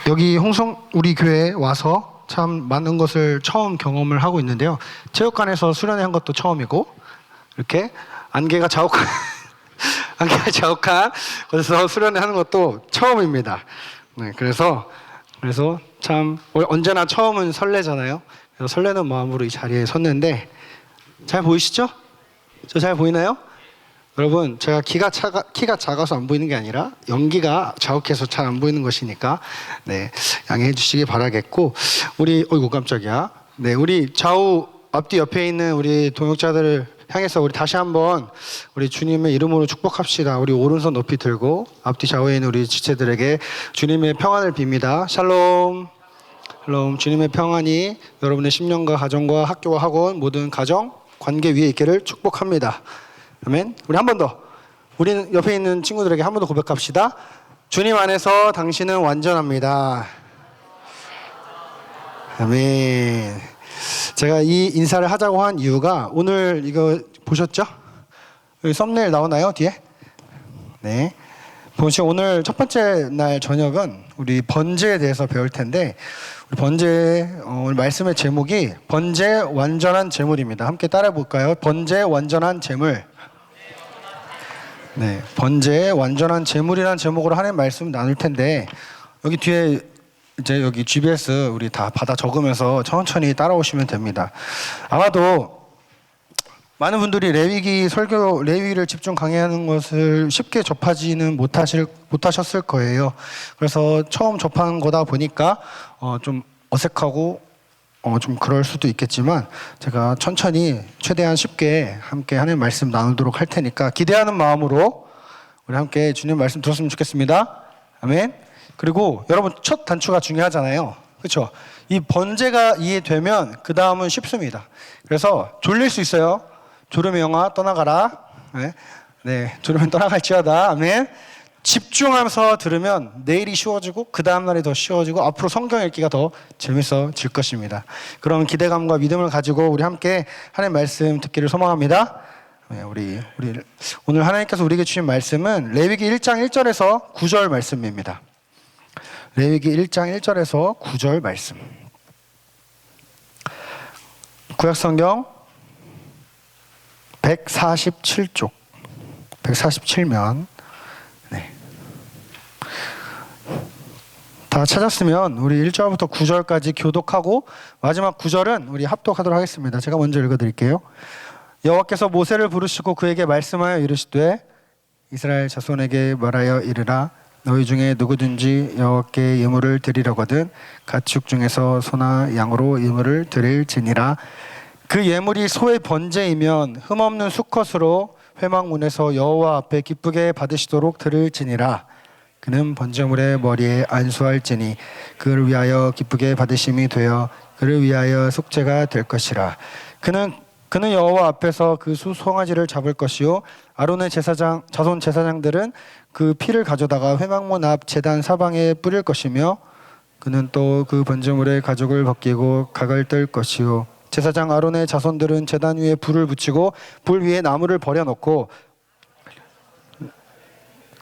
여기 우리 교회에 와서 참 많은 것을 처음 경험을 하고 있는데요. 체육관에서 수련회 한 것도 처음이고, 이렇게 안개가 자욱한 안개가 자욱한 곳에서 수련회 하는 것도 처음입니다. 네, 그래서 참 언제나 처음은 설레잖아요. 그래서 설레는 마음으로 이 자리에 섰는데, 잘 보이시죠? 저 잘 보이나요? 여러분, 제가 키가 작아서 안 보이는 게 아니라 연기가 자욱해서 잘 안 보이는 것이니까 네, 양해해 주시기 바라겠고, 어이구 깜짝이야. 네, 우리 좌우 앞뒤 옆에 있는 우리 동역자들을 향해서 우리 다시 한번 우리 주님의 이름으로 축복합시다. 우리 오른손 높이 들고 앞뒤 좌우에 있는 우리 지체들에게 주님의 평안을 빕니다. 샬롬. 샬롬. 주님의 평안이 여러분의 심령과 가정과 학교와 학원 모든 가정 관계 위에 있기를 축복합니다. 아멘. 우리 한 번 더. 우리는 옆에 있는 친구들에게 한 번 더 고백합시다. 주님 안에서 당신은 완전합니다. 아멘. 제가 이 인사를 하자고 한 이유가, 오늘 이거 보셨죠? 여기 썸네일 나오나요? 뒤에? 네. 보시면 오늘 첫 번째 날 저녁은 우리 번제에 대해서 배울 텐데, 우리 번제 오늘 말씀의 제목이 번제 완전한 제물입니다. 함께 따라해 볼까요? 번제 완전한 제물. 네, 번제 완전한 제물이라는 제목으로 하나님 말씀 나눌 텐데, 여기 뒤에 이제 여기 GBS 우리 다 받아 적으면서 천천히 따라오시면 됩니다. 아마도 많은 분들이 레위기를 집중 강의하는 것을 쉽게 접하지는 못하셨을 거예요. 그래서 처음 접한 거다 보니까 좀 어색하고 좀 그럴 수도 있겠지만, 제가 천천히 최대한 쉽게 함께 하나님 말씀 나누도록 할 테니까 기대하는 마음으로 우리 함께 주님 말씀 들었으면 좋겠습니다. 아멘. 그리고 여러분, 첫 단추가 중요하잖아요. 그렇죠? 이 번제가 이해되면 그 다음은 쉽습니다. 그래서 졸릴 수 있어요. 졸음의 영화 떠나가라. 네, 졸음은 떠나갈지어다. 아멘. 집중하면서 들으면 내일이 쉬워지고 그 다음날이 더 쉬워지고 앞으로 성경 읽기가 더 재밌어질 것입니다. 그런 기대감과 믿음을 가지고 우리 함께 하나님의 말씀 듣기를 소망합니다. 네, 우리 오늘 하나님께서 우리에게 주신 말씀은 레위기 1장 1절에서 9절 말씀입니다. 레위기 1장 1절에서 9절 말씀. 구약성경 147쪽 147면 다 찾았으면 우리 1절부터 9절까지 교독하고 마지막 9절은 우리 합독하도록 하겠습니다. 제가 먼저 읽어드릴게요. 여호와께서 모세를 부르시고 그에게 말씀하여 이르시되 이스라엘 자손에게 말하여 이르라. 너희 중에 누구든지 여호와께 예물을 드리려거든 가축 중에서 소나 양으로 예물을 드릴지니라. 그 예물이 소의 번제이면 흠없는 수컷으로 회막문에서 여호와 앞에 기쁘게 받으시도록 드릴지니라. 그는 번제물의 머리에 안수할지니 그를 위하여 기쁘게 받으심이 되어 그를 위하여 속죄가 될 것이라. 그는 여호와 앞에서 그 수 송아지를 잡을 것이요 아론의 자손 제사장들은 그 피를 가져다가 회막문 앞 제단 사방에 뿌릴 것이며 그는 또 그 번제물의 가죽을 벗기고 각을 뜰 것이요 제사장 아론의 자손들은 제단 위에 불을 붙이고 불 위에 나무를 버려놓고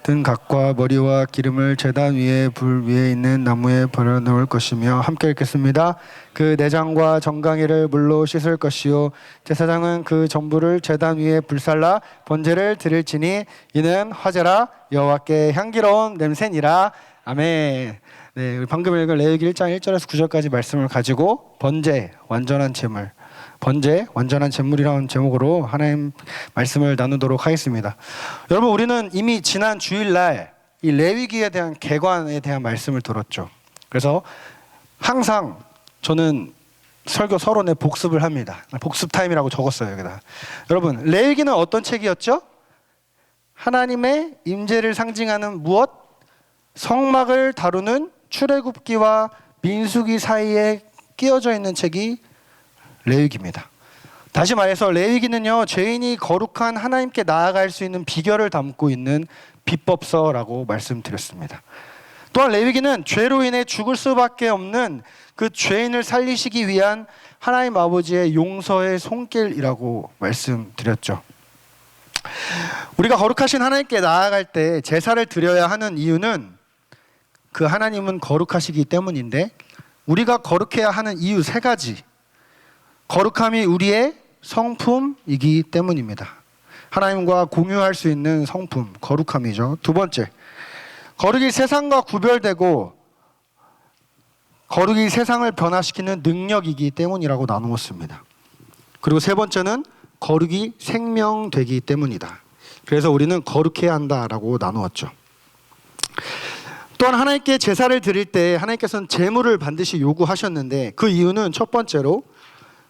든 각과 머리와 기름을 제단 위에 불 위에 있는 나무에 버려놓을 것이며 함께 읽겠습니다. 그 내장과 정강이를 물로 씻을 것이요 제사장은 그 전부를 제단 위에 불살라 번제를 드릴지니 이는 화제라 여호와께 향기로운 냄새니라. 아멘. 네, 방금 읽은 레위기 1장 1절에서 9절까지 말씀을 가지고 번제 완전한 제물, 번제 완전한 제물이라는 제목으로 하나님 말씀을 나누도록 하겠습니다. 여러분, 우리는 이미 지난 주일날 이 레위기에 대한 개관에 대한 말씀을 들었죠. 그래서 항상 저는 설교 서론에 복습을 합니다. 복습 타임이라고 적었어요, 여기다. 여러분, 레위기는 어떤 책이었죠? 하나님의 임재를 상징하는 무엇? 성막을 다루는 출애굽기와 민수기 사이에 끼어져 있는 책이 레위기입니다. 다시 말해서 레위기는요, 죄인이 거룩한 하나님께 나아갈 수 있는 비결을 담고 있는 비법서라고 말씀드렸습니다. 또한 레위기는 죄로 인해 죽을 수밖에 없는 그 죄인을 살리시기 위한 하나님 아버지의 용서의 손길이라고 말씀드렸죠. 우리가 거룩하신 하나님께 나아갈 때 제사를 드려야 하는 이유는 그 하나님은 거룩하시기 때문인데 우리가 거룩해야 하는 이유 세 가지. 거룩함이 우리의 성품이기 때문입니다. 하나님과 공유할 수 있는 성품, 거룩함이죠. 두 번째, 거룩이 세상과 구별되고 거룩이 세상을 변화시키는 능력이기 때문이라고 나누었습니다. 그리고 세 번째는 거룩이 생명되기 때문이다. 그래서 우리는 거룩해야 한다라고 나누었죠. 또한 하나님께 제사를 드릴 때 하나님께서는 제물을 반드시 요구하셨는데 그 이유는 첫 번째로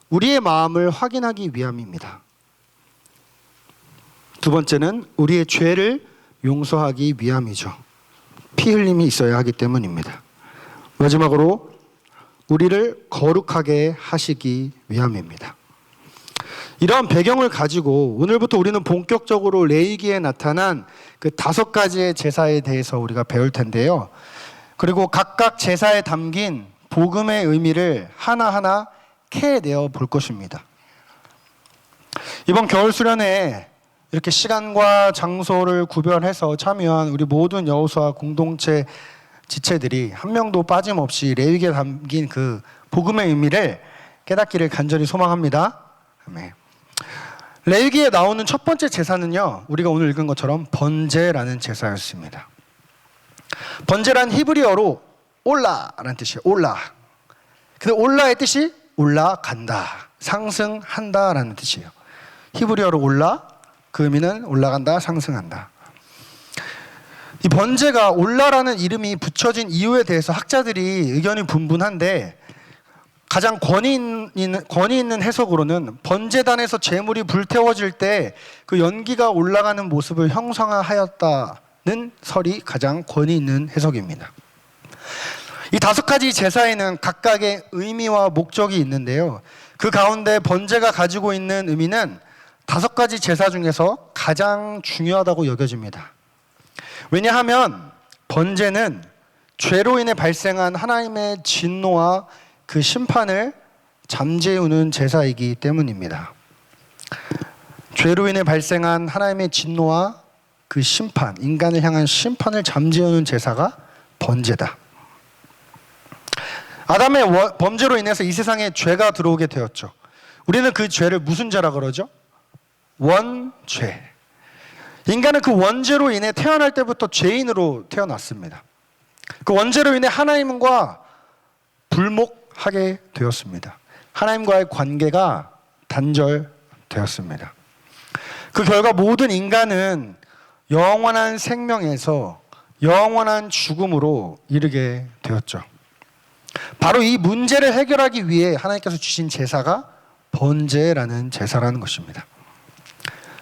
우리의 마음을 확인하기 위함입니다. 두 번째는 우리의 죄를 용서하기 위함이죠. 피 흘림이 있어야 하기 때문입니다. 마지막으로 우리를 거룩하게 하시기 위함입니다. 이러한 배경을 가지고 오늘부터 우리는 본격적으로 레위기에 나타난 그 5가지의 제사에 대해서 우리가 배울 텐데요. 그리고 각각 제사에 담긴 복음의 의미를 하나하나 캐내어 볼 것입니다. 이번 겨울 수련회에 이렇게 시간과 장소를 구별해서 참여한 우리 모든 여호수아 공동체 지체들이 한 명도 빠짐없이 레위기에 담긴 그 복음의 의미를 깨닫기를 간절히 소망합니다. 아멘. 레위기에 나오는 첫 번째 제사는요, 우리가 오늘 읽은 것처럼 번제라는 제사였습니다. 번제란 히브리어로 올라라는 뜻이에요. 올라. 근데 올라의 뜻이 올라간다, 상승한다라는 뜻이에요. 히브리어로 올라, 그 의미는 올라간다, 상승한다. 이 번제가 올라라는 이름이 붙여진 이유에 대해서 학자들이 의견이 분분한데 가장 권위 있는 해석으로는 번제단에서 제물이 불태워질 때 그 연기가 올라가는 모습을 형상화하였다는 설이 가장 권위 있는 해석입니다. 이 5가지 제사에는 각각의 의미와 목적이 있는데요. 그 가운데 번제가 가지고 있는 의미는 5가지 제사 중에서 가장 중요하다고 여겨집니다. 왜냐하면 번제는 죄로 인해 발생한 하나님의 진노와 그 심판을 잠재우는 제사이기 때문입니다. 죄로 인해 발생한 하나님의 진노와 그 심판, 인간을 향한 심판을 잠재우는 제사가 번제다. 아담의 범죄로 인해서 이 세상에 죄가 들어오게 되었죠. 우리는 그 죄를 무슨 죄라 그러죠? 원죄. 인간은 그 원죄로 인해 태어날 때부터 죄인으로 태어났습니다. 그 원죄로 인해 하나님과 불목하게 되었습니다. 하나님과의 관계가 단절되었습니다. 그 결과 모든 인간은 영원한 생명에서 영원한 죽음으로 이르게 되었죠. 바로 이 문제를 해결하기 위해 하나님께서 주신 제사가 번제라는 제사라는 것입니다.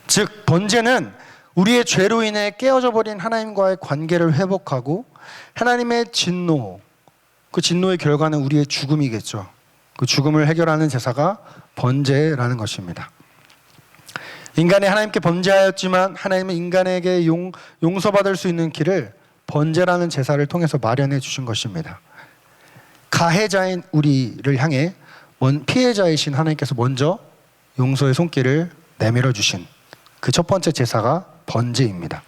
즉 번제는 우리의 죄로 인해 깨어져 버린 하나님과의 관계를 회복하고 하나님의 진노, 그 진노의 결과는 우리의 죽음이겠죠. 그 죽음을 해결하는 제사가 번제라는 것입니다. 인간이 하나님께 범죄하였지만 하나님은 인간에게 용서받을 수 있는 길을 번제라는 제사를 통해서 마련해 주신 것입니다. 가해자인 우리를 향해 피해자이신 하나님께서 먼저 용서의 손길을 내밀어 주신 그 첫 번째 제사가 번제입니다.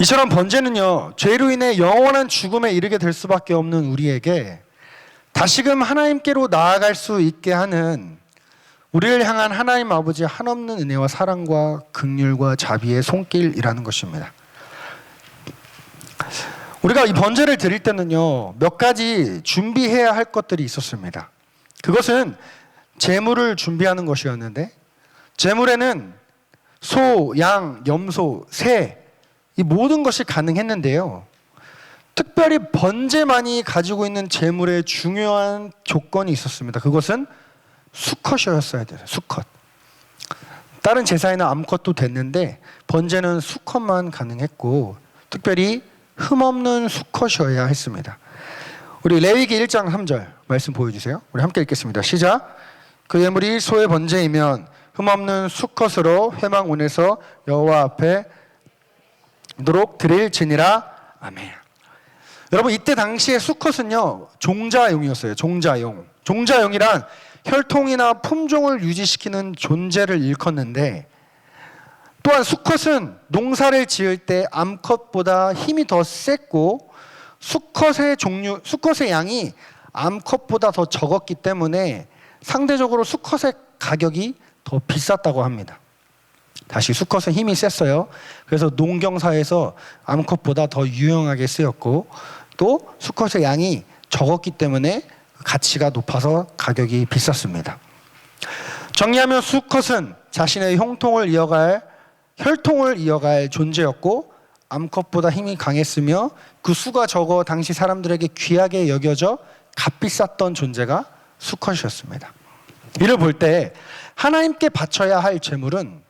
이처럼 번제는요, 죄로 인해 영원한 죽음에 이르게 될 수밖에 없는 우리에게 다시금 하나님께로 나아갈 수 있게 하는 우리를 향한 하나님 아버지의 한없는 은혜와 사랑과 긍휼과 자비의 손길이라는 것입니다. 우리가 이 번제를 드릴 때는요, 몇 가지 준비해야 할 것들이 있었습니다. 그것은 제물을 준비하는 것이었는데, 제물에는 소, 양, 염소, 새, 이 모든 것이 가능했는데요. 특별히 번제만이 가지고 있는 제물의 중요한 조건이 있었습니다. 그것은 수컷이었어야 돼요. 수컷. 다른 제사에는 암컷도 됐는데 번제는 수컷만 가능했고 특별히 흠없는 수컷이어야 했습니다. 우리 레위기 1장 3절 말씀 보여주세요. 우리 함께 읽겠습니다. 시작. 그 예물이 소의 번제이면 흠없는 수컷으로 회막문에서 여호와 앞에 도록 드릴지니라. 아멘. 여러분 이때 당시에 수컷은요 종자용이었어요. 종자용. 종자용이란 혈통이나 품종을 유지시키는 존재를 일컫는데 또한 수컷은 농사를 지을 때 암컷보다 힘이 더 셌고 수컷의 양이 암컷보다 더 적었기 때문에 상대적으로 수컷의 가격이 더 비쌌다고 합니다. 다시 수컷은 힘이 셌어요. 그래서 농경사에서 암컷보다 더 유용하게 쓰였고, 또 수컷의 양이 적었기 때문에 가치가 높아서 가격이 비쌌습니다. 정리하면 수컷은 자신의 혈통을 이어갈 존재였고, 암컷보다 힘이 강했으며 그 수가 적어 당시 사람들에게 귀하게 여겨져 값비쌌던 존재가 수컷이었습니다. 이를 볼 때 하나님께 바쳐야 할 제물은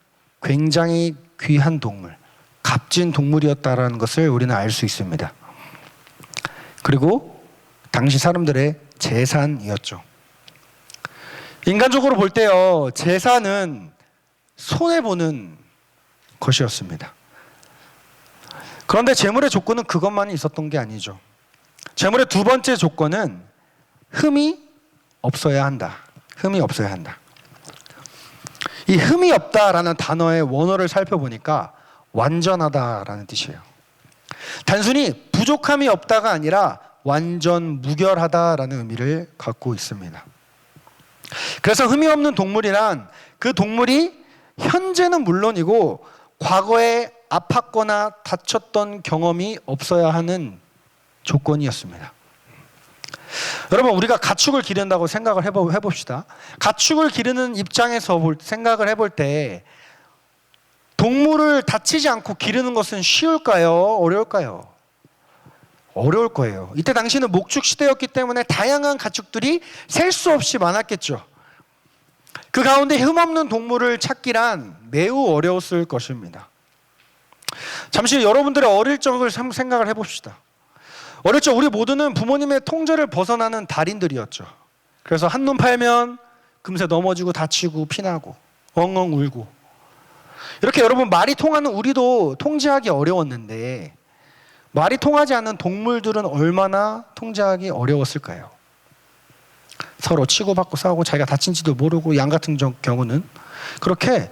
굉장히 귀한 동물, 값진 동물이었다는 것을 우리는 알 수 있습니다. 그리고 당시 사람들의 재산이었죠. 인간적으로 볼 때요, 제사는 손해보는 것이었습니다. 그런데 제물의 조건은 그것만이 있었던 게 아니죠. 제물의 두 번째 조건은 흠이 없어야 한다. 흠이 없어야 한다. 이 흠이 없다라는 단어의 원어를 살펴보니까 완전하다라는 뜻이에요. 단순히 부족함이 없다가 아니라 완전 무결하다라는 의미를 갖고 있습니다. 그래서 흠이 없는 동물이란 그 동물이 현재는 물론이고 과거에 아팠거나 다쳤던 경험이 없어야 하는 조건이었습니다. 여러분, 우리가 가축을 기른다고 생각을 해봅시다. 가축을 기르는 입장에서 생각을 해볼 때 동물을 다치지 않고 기르는 것은 쉬울까요? 어려울까요? 어려울 거예요. 이때 당시는 목축 시대였기 때문에 다양한 가축들이 셀 수 없이 많았겠죠. 그 가운데 흠없는 동물을 찾기란 매우 어려웠을 것입니다. 잠시 여러분들의 어릴 적을 생각을 해봅시다. 어릴 적 우리 모두는 부모님의 통제를 벗어나는 달인들이었죠. 그래서 한눈 팔면 금세 넘어지고 다치고 피나고 엉엉 울고, 이렇게 여러분 말이 통하는 우리도 통제하기 어려웠는데 말이 통하지 않는 동물들은 얼마나 통제하기 어려웠을까요? 서로 치고받고 싸우고 자기가 다친지도 모르고, 양 같은 경우는 그렇게,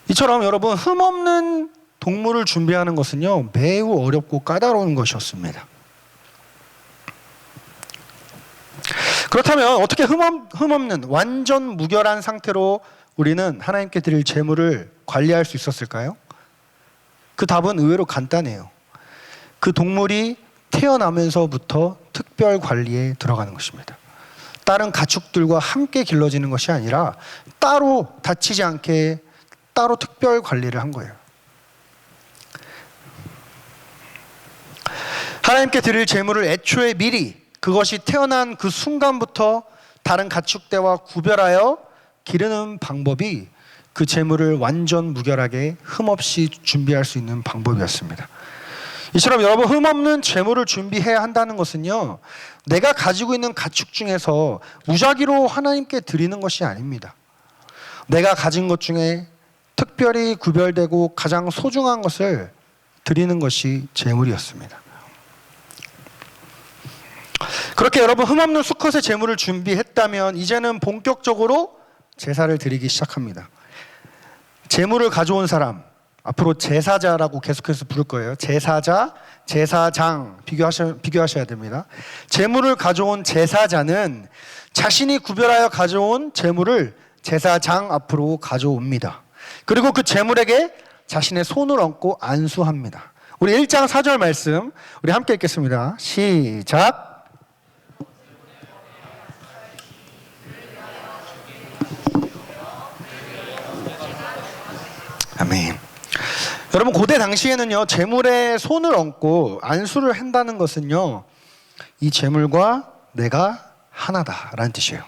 이처럼 여러분 흠없는 동물을 준비하는 것은요 매우 어렵고 까다로운 것이었습니다. 그렇다면 어떻게 흠없는 완전 무결한 상태로 우리는 하나님께 드릴 제물을 관리할 수 있었을까요? 그 답은 의외로 간단해요. 그 동물이 태어나면서부터 특별 관리에 들어가는 것입니다. 다른 가축들과 함께 길러지는 것이 아니라 따로 다치지 않게 따로 특별 관리를 한 거예요. 하나님께 드릴 제물을 애초에 미리, 그것이 태어난 그 순간부터 다른 가축대와 구별하여 기르는 방법이 그 제물을 완전 무결하게 흠없이 준비할 수 있는 방법이었습니다. 이처럼 여러분, 흠없는 제물을 준비해야 한다는 것은요 내가 가지고 있는 가축 중에서 무작위로 하나님께 드리는 것이 아닙니다. 내가 가진 것 중에 특별히 구별되고 가장 소중한 것을 드리는 것이 제물이었습니다. 그렇게 여러분, 흠없는 수컷의 제물을 준비했다면 이제는 본격적으로 제사를 드리기 시작합니다. 제물을 가져온 사람, 앞으로 제사자라고 계속해서 부를 거예요. 제사자, 제사장 비교하셔야 됩니다. 제물을 가져온 제사자는 자신이 구별하여 가져온 제물을 제사장 앞으로 가져옵니다. 그리고 그 제물에게 자신의 손을 얹고 안수합니다. 우리 1장 4절 말씀 우리 함께 읽겠습니다. 시작. 아멘. 여러분, 고대 당시에는요 제물에 손을 얹고 안수를 한다는 것은요 이 제물과 내가 하나다라는 뜻이에요.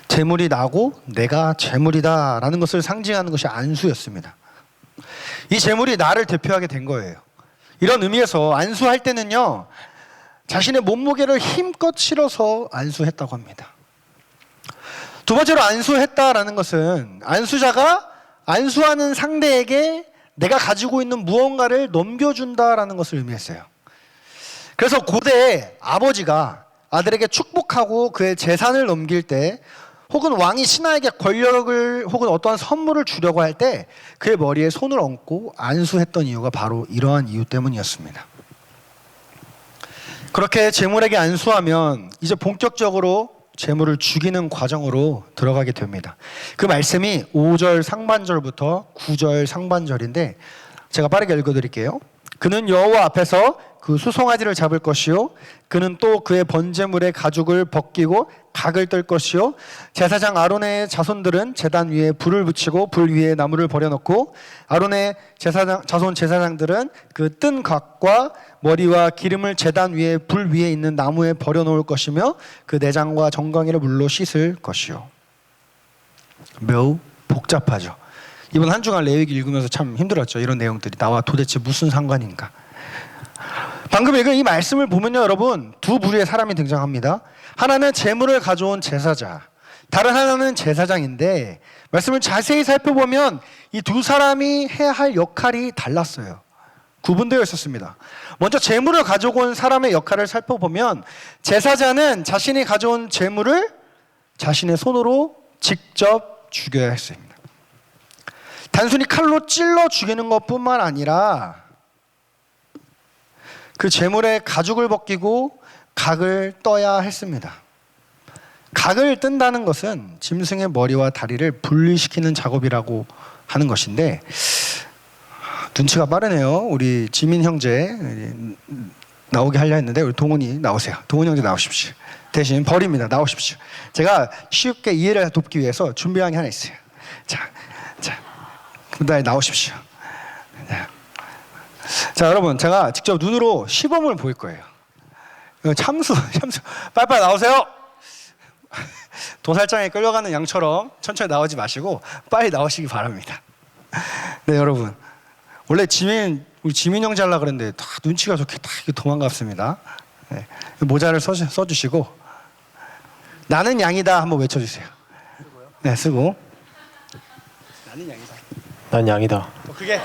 제물이 나고 내가 제물이다라는 것을 상징하는 것이 안수였습니다. 이 제물이 나를 대표하게 된 거예요. 이런 의미에서 안수할 때는요 자신의 몸무게를 힘껏 실어서 안수했다고 합니다. 두 번째로 안수했다라는 것은 안수자가 안수하는 상대에게 내가 가지고 있는 무언가를 넘겨준다라는 것을 의미했어요. 그래서 고대 아버지가 아들에게 축복하고 그의 재산을 넘길 때, 혹은 왕이 신하에게 권력을 혹은 어떠한 선물을 주려고 할 때 그의 머리에 손을 얹고 안수했던 이유가 바로 이러한 이유 때문이었습니다. 그렇게 제물에게 안수하면 이제 본격적으로 제물을 죽이는 과정으로 들어가게 됩니다. 그 말씀이 5절 상반절부터 9절 상반절인데 제가 빠르게 읽어드릴게요. 그는 여호와 앞에서 그 수송아지를 잡을 것이요 그는 또 그의 번제물의 가죽을 벗기고 각을 뜰 것이요 제사장 아론의 자손들은 제단 위에 불을 붙이고 불 위에 나무를 버려놓고 아론의 자손 제사장들은 그 뜬 각과 머리와 기름을 제단 위에 불 위에 있는 나무에 버려놓을 것이며 그 내장과 정강이를 물로 씻을 것이요. 매우 복잡하죠. 이번 한 주간 레위기 읽으면서 참 힘들었죠. 이런 내용들이 나와 도대체 무슨 상관인가. 방금 읽은 이 말씀을 보면요, 여러분, 두 부류의 사람이 등장합니다. 하나는 제물을 가져온 제사자, 다른 하나는 제사장인데 말씀을 자세히 살펴보면 이 두 사람이 해야 할 역할이 달랐어요. 구분되어 있었습니다. 먼저 제물을 가져온 사람의 역할을 살펴보면 제사자는 자신이 가져온 제물을 자신의 손으로 직접 죽여야 했습니다. 단순히 칼로 찔러 죽이는 것뿐만 아니라 그 제물의 가죽을 벗기고 각을 떠야 했습니다. 각을 뜬다는 것은 짐승의 머리와 다리를 분리시키는 작업이라고 하는 것인데 눈치가 빠르네요. 우리 지민 형제 나오게 하려 했는데 우리 동훈이 나오세요. 동훈 형제 나오십시오. 대신 버립니다. 나오십시오. 제가 쉽게 이해를 돕기 위해서 준비한 게 하나 있어요. 자, 그다음에 나오십시오. 자, 여러분, 제가 직접 눈으로 시범을 보일 거예요. 참수, 빨리빨리 나오세요. 도살장에 끌려가는 양처럼 천천히 나오지 마시고 빨리 나오시기 바랍니다. 네, 여러분. 원래 우리 지민 형제 하려고 그랬는데 다 눈치가 좋게 다 도망갔습니다. 네, 모자를 써주시고 나는 양이다 한번 외쳐주세요. 네, 쓰고 나는 양이다. 난 양이다. 그게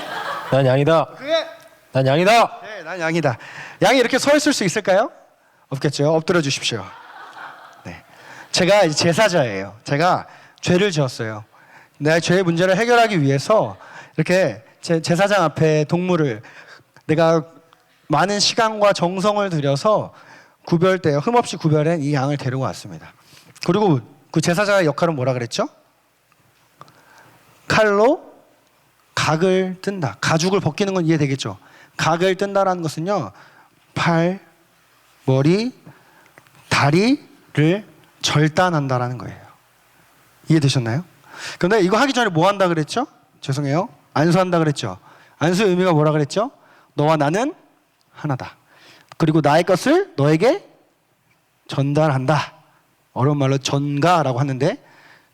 난 양이다. 그게 난 양이다. 네, 난 양이다. 양이 이렇게 서 있을 수 있을까요? 없겠죠. 엎드려 주십시오. 네, 제가 제사자예요. 제가 죄를 지었어요. 내 죄의 문제를 해결하기 위해서 이렇게 제사장 앞에 동물을 내가 많은 시간과 정성을 들여서 흠없이 구별한 이 양을 데리고 왔습니다. 그리고 그 제사장의 역할은 뭐라 그랬죠? 칼로 각을 뜬다. 가죽을 벗기는 건 이해되겠죠? 각을 뜬다라는 것은요, 팔, 머리, 다리를 절단한다라는 거예요. 이해되셨나요? 그런데 이거 하기 전에 뭐 한다 그랬죠? 죄송해요. 안수한다 그랬죠? 안수의 의미가 뭐라 그랬죠? 너와 나는 하나다. 그리고 나의 것을 너에게 전달한다. 어려운 말로 전가라고 하는데,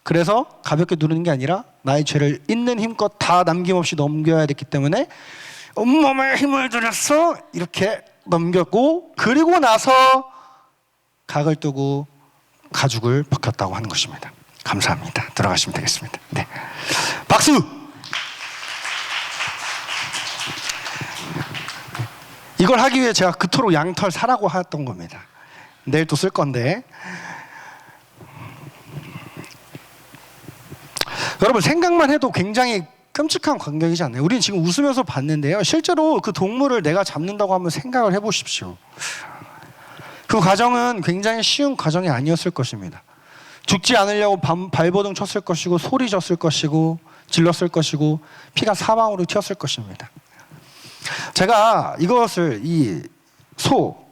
그래서 가볍게 누르는 게 아니라 나의 죄를 있는 힘껏 다 남김없이 넘겨야 됐기 때문에 온몸에 힘을 들여서 이렇게 넘겼고, 그리고 나서 각을 뜨고 가죽을 벗겼다고 하는 것입니다. 감사합니다. 들어가시면 되겠습니다. 네, 박수! 이걸 하기 위해 제가 그토록 양털 사라고 했던 겁니다. 내일 또 쓸 건데. 여러분, 생각만 해도 굉장히 끔찍한 광경이지 않나요? 우리는 지금 웃으면서 봤는데요, 실제로 그 동물을 내가 잡는다고 한번 생각을 해보십시오. 그 과정은 굉장히 쉬운 과정이 아니었을 것입니다. 죽지 않으려고 발버둥 쳤을 것이고, 소리 졌을 것이고, 질렀을 것이고, 피가 사방으로 튀었을 것입니다. 제가 이것을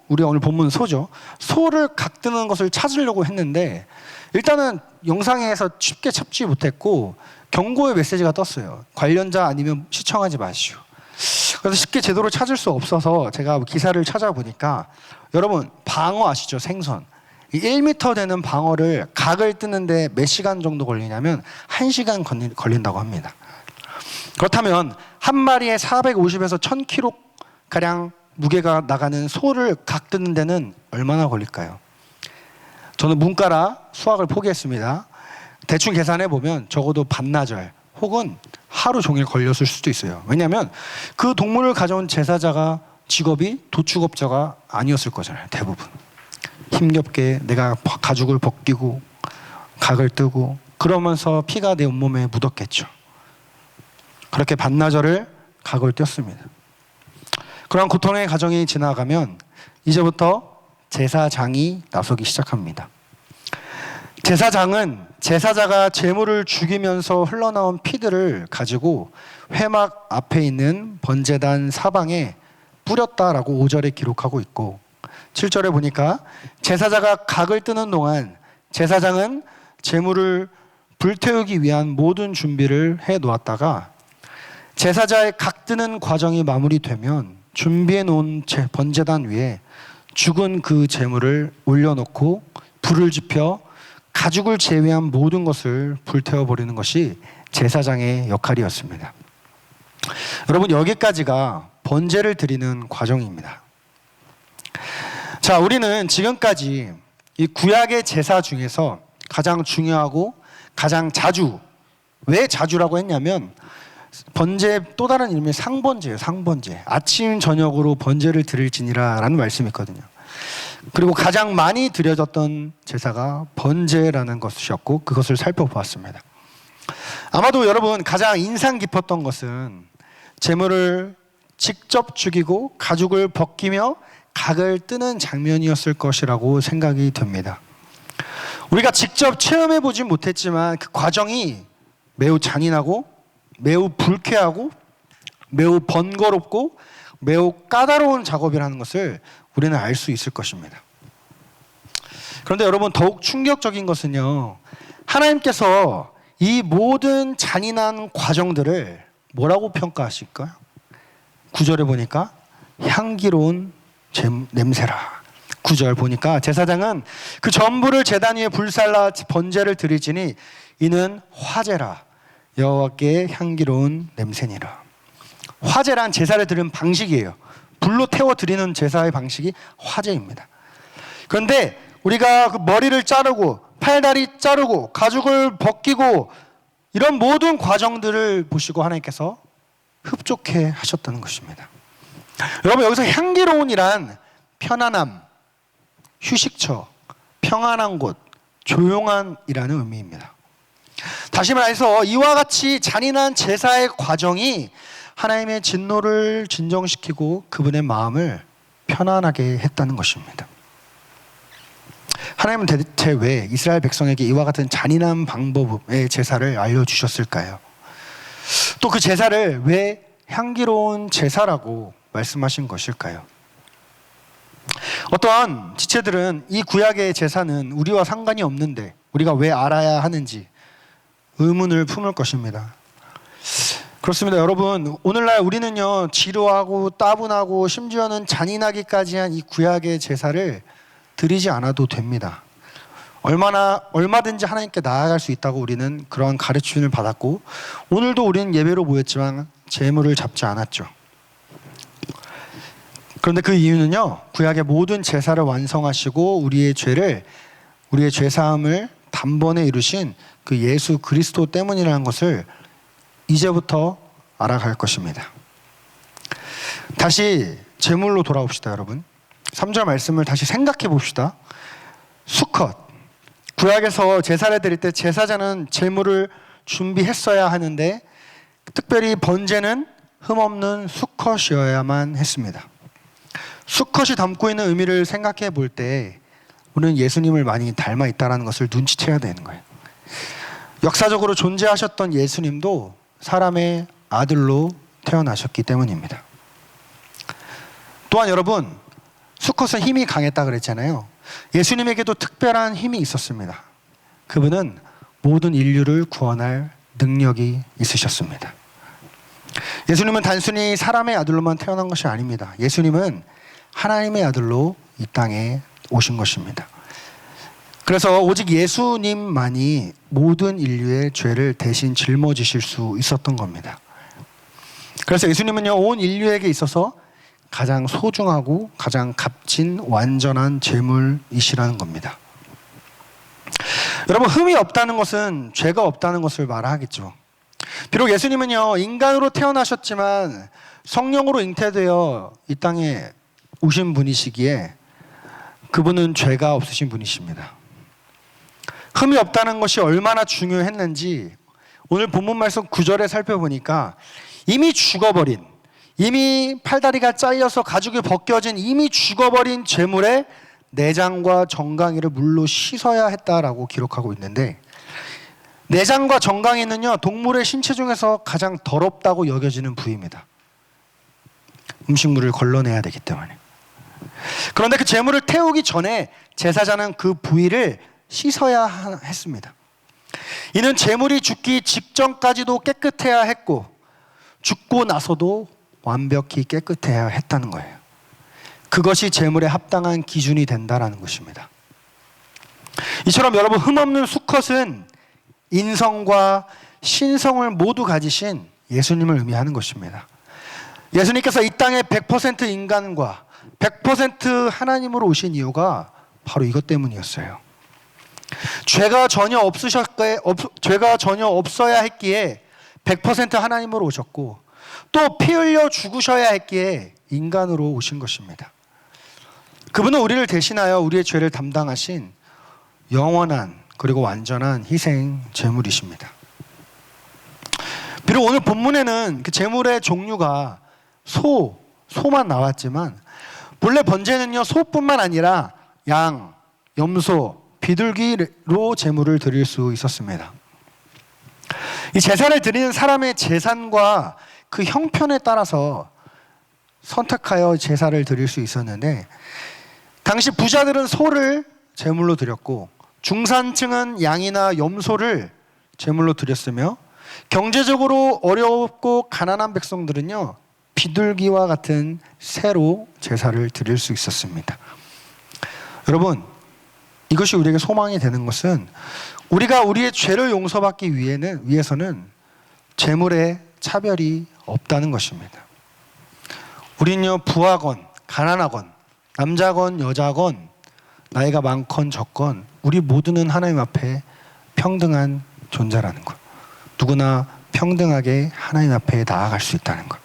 우리가 오늘 본문 소죠. 소를 각뜨는 것을 찾으려고 했는데 일단은 영상에서 쉽게 찾지 못했고 경고의 메시지가 떴어요. 관련자 아니면 시청하지 마시오. 그래서 쉽게 제대로 찾을 수 없어서 제가 기사를 찾아보니까, 여러분, 방어 아시죠? 생선. 1m 되는 방어를 각을 뜨는데 몇 시간 정도 걸리냐면 1시간 걸린다고 합니다. 그렇다면 한 마리에 450에서 1000kg 가량 무게가 나가는 소를 각 뜨는 데는 얼마나 걸릴까요? 저는 문과라 수학을 포기했습니다. 대충 계산해 보면 적어도 반나절 혹은 하루 종일 걸렸을 수도 있어요. 왜냐하면 그 동물을 가져온 제사자가 직업이 도축업자가 아니었을 거잖아요. 대부분 힘겹게 내가 가죽을 벗기고 각을 뜨고 그러면서 피가 내 온몸에 묻었겠죠. 그렇게 반나절을 각을 떴습니다. 그런 고통의 과정이 지나가면 이제부터 제사장이 나서기 시작합니다. 제사장은 제사자가 제물을 죽이면서 흘러나온 피들을 가지고 회막 앞에 있는 번제단 사방에 뿌렸다라고 5절에 기록하고 있고, 7절에 보니까 제사자가 각을 뜨는 동안 제사장은 제물을 불태우기 위한 모든 준비를 해 놓았다가 제사자의 각 뜨는 과정이 마무리되면 준비해 놓은 번제단 위에 죽은 그 제물을 올려놓고 불을 지펴 가죽을 제외한 모든 것을 불태워버리는 것이 제사장의 역할이었습니다. 여러분, 여기까지가 번제를 드리는 과정입니다. 자, 우리는 지금까지 이 구약의 제사 중에서 가장 중요하고 가장 자주, 왜 자주라고 했냐면 번제 또 다른 이름이 상번제예요. 상번제. 아침 저녁으로 번제를 드릴지니라 라는 말씀이 있거든요. 그리고 가장 많이 드려졌던 제사가 번제라는 것이었고, 그것을 살펴보았습니다. 아마도 여러분 가장 인상 깊었던 것은 제물을 직접 죽이고 가죽을 벗기며 각을 뜨는 장면이었을 것이라고 생각이 됩니다. 우리가 직접 체험해 보진 못했지만 그 과정이 매우 잔인하고 매우 불쾌하고 매우 번거롭고 매우 까다로운 작업이라는 것을 우리는 알 수 있을 것입니다. 그런데 여러분, 더욱 충격적인 것은요, 하나님께서 이 모든 잔인한 과정들을 뭐라고 평가하실까요? 9절에 보니까 향기로운 냄새라. 9절 보니까 제사장은 그 전부를 제단 위에 불살라 번제를 드리지니 이는 화제라, 여호와께 향기로운 냄새니라. 화제란 제사를 드리는 방식이에요. 불로 태워 드리는 제사의 방식이 화제입니다. 그런데 우리가 그 머리를 자르고 팔다리 자르고 가죽을 벗기고 이런 모든 과정들을 보시고 하나님께서 흡족해 하셨다는 것입니다. 여러분, 여기서 향기로운이란 편안함, 휴식처, 평안한 곳, 조용한이라는 의미입니다. 다시 말해서 이와 같이 잔인한 제사의 과정이 하나님의 진노를 진정시키고 그분의 마음을 편안하게 했다는 것입니다. 하나님은 대체 왜 이스라엘 백성에게 이와 같은 잔인한 방법의 제사를 알려주셨을까요? 또 그 제사를 왜 향기로운 제사라고 말씀하신 것일까요? 어떠한 지체들은 이 구약의 제사는 우리와 상관이 없는데 우리가 왜 알아야 하는지 의문을 품을 것입니다. 그렇습니다. 여러분, 오늘날 우리는요, 지루하고 따분하고 심지어는 잔인하기까지 한 이 구약의 제사를 드리지 않아도 됩니다. 얼마든지 하나님께 나아갈 수 있다고 우리는 그러한 가르침을 받았고, 오늘도 우리는 예배로 모였지만 제물을 잡지 않았죠. 그런데 그 이유는요, 구약의 모든 제사를 완성하시고 우리의 죄 사함을 단번에 이루신 그 예수 그리스도 때문이라는 것을 이제부터 알아갈 것입니다. 다시 제물로 돌아옵시다, 여러분. 3절 말씀을 다시 생각해 봅시다. 수컷, 구약에서 제사를 드릴 때 제사장은 제물을 준비했어야 하는데 특별히 번제는 흠없는 수컷이어야만 했습니다. 수컷이 담고 있는 의미를 생각해 볼 때 우리는 예수님을 많이 닮아 있다는 것을 눈치채야 되는 거예요. 역사적으로 존재하셨던 예수님도 사람의 아들로 태어나셨기 때문입니다. 또한 여러분, 수컷은 힘이 강했다 그랬잖아요. 예수님에게도 특별한 힘이 있었습니다. 그분은 모든 인류를 구원할 능력이 있으셨습니다. 예수님은 단순히 사람의 아들로만 태어난 것이 아닙니다. 예수님은 하나님의 아들로 이 땅에 오신 것입니다. 그래서 오직 예수님만이 모든 인류의 죄를 대신 짊어지실 수 있었던 겁니다. 그래서 예수님은요, 온 인류에게 있어서 가장 소중하고 가장 값진 완전한 제물이시라는 겁니다. 여러분, 흠이 없다는 것은 죄가 없다는 것을 말하겠죠. 비록 예수님은요, 인간으로 태어나셨지만 성령으로 잉태되어 이 땅에 오신 분이시기에 그분은 죄가 없으신 분이십니다. 흠이 없다는 것이 얼마나 중요했는지 오늘 본문 말씀 9절에 살펴보니까 이미 죽어버린, 이미 팔다리가 잘려서 가죽이 벗겨진 이미 죽어버린 제물에 내장과 정강이를 물로 씻어야 했다라고 기록하고 있는데, 내장과 정강이는요 동물의 신체 중에서 가장 더럽다고 여겨지는 부위입니다. 음식물을 걸러내야 되기 때문에. 그런데 그 제물을 태우기 전에 제사장은 그 부위를 씻어야 했습니다. 이는 제물이 죽기 직전까지도 깨끗해야 했고 죽고 나서도 완벽히 깨끗해야 했다는 거예요. 그것이 제물에 합당한 기준이 된다라는 것입니다. 이처럼 여러분, 흠없는 수컷은 인성과 신성을 모두 가지신 예수님을 의미하는 것입니다. 예수님께서 이 땅에 100% 인간과 100% 하나님으로 오신 이유가 바로 이것 때문이었어요. 죄가 전혀 없어야 했기에 100% 하나님으로 오셨고, 또 피 흘려 죽으셔야 했기에 인간으로 오신 것입니다. 그분은 우리를 대신하여 우리의 죄를 담당하신 영원한 그리고 완전한 희생 제물이십니다. 비록 오늘 본문에는 그 제물의 종류가 소만 나왔지만, 본래 번제는요 소뿐만 아니라 양, 염소, 비둘기로 제물을 드릴 수 있었습니다. 이 제사를 드리는 사람의 재산과 그 형편에 따라서 선택하여 제사를 드릴 수 있었는데, 당시 부자들은 소를 제물로 드렸고 중산층은 양이나 염소를 제물로 드렸으며, 경제적으로 어렵고 가난한 백성들은요 비둘기와 같은 새로 제사를 드릴 수 있었습니다. 여러분, 이것이 우리에게 소망이 되는 것은, 우리가 우리의 죄를 용서받기 위해서는 제물에 차별이 없다는 것입니다. 우리는요 부하건 가난하건 남자건 여자건 나이가 많건 적건 우리 모두는 하나님 앞에 평등한 존재라는 것, 누구나 평등하게 하나님 앞에 나아갈 수 있다는 것,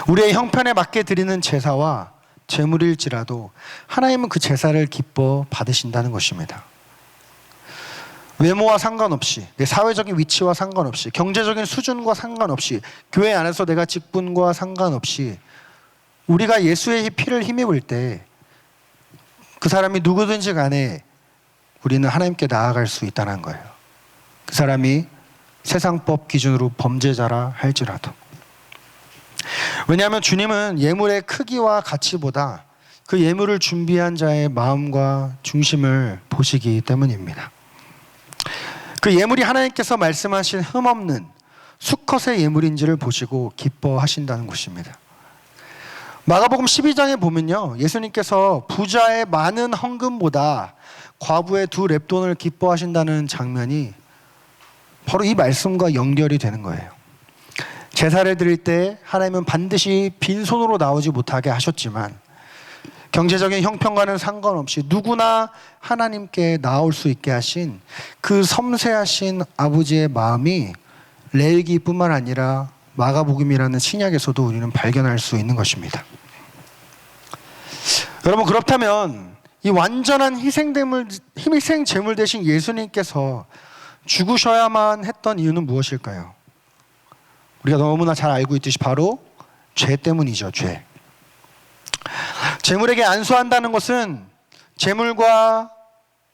우리의 형편에 맞게 드리는 제사와 제물일지라도 하나님은 그 제사를 기뻐 받으신다는 것입니다. 외모와 상관없이, 내 사회적인 위치와 상관없이, 경제적인 수준과 상관없이, 교회 안에서 내가 직분과 상관없이, 우리가 예수의 피를 힘입을 때 그 사람이 누구든지 간에 우리는 하나님께 나아갈 수 있다는 거예요. 그 사람이 세상법 기준으로 범죄자라 할지라도. 왜냐하면 주님은 예물의 크기와 가치보다 그 예물을 준비한 자의 마음과 중심을 보시기 때문입니다. 그 예물이 하나님께서 말씀하신 흠없는 수컷의 예물인지를 보시고 기뻐하신다는 것입니다. 마가복음 12장에 보면요, 예수님께서 부자의 많은 헌금보다 과부의 2렙돈을 기뻐하신다는 장면이 바로 이 말씀과 연결이 되는 거예요. 제사를 드릴 때 하나님은 반드시 빈손으로 나오지 못하게 하셨지만, 경제적인 형편과는 상관없이 누구나 하나님께 나올 수 있게 하신 그 섬세하신 아버지의 마음이 레위기뿐만 아니라 마가복음이라는 신약에서도 우리는 발견할 수 있는 것입니다. 여러분, 그렇다면 이 완전한 희생 제물 대신 예수님께서 죽으셔야만 했던 이유는 무엇일까요? 우리가 너무나 잘 알고 있듯이 바로 죄 때문이죠. 죄. 제물에게 안수한다는 것은 제물과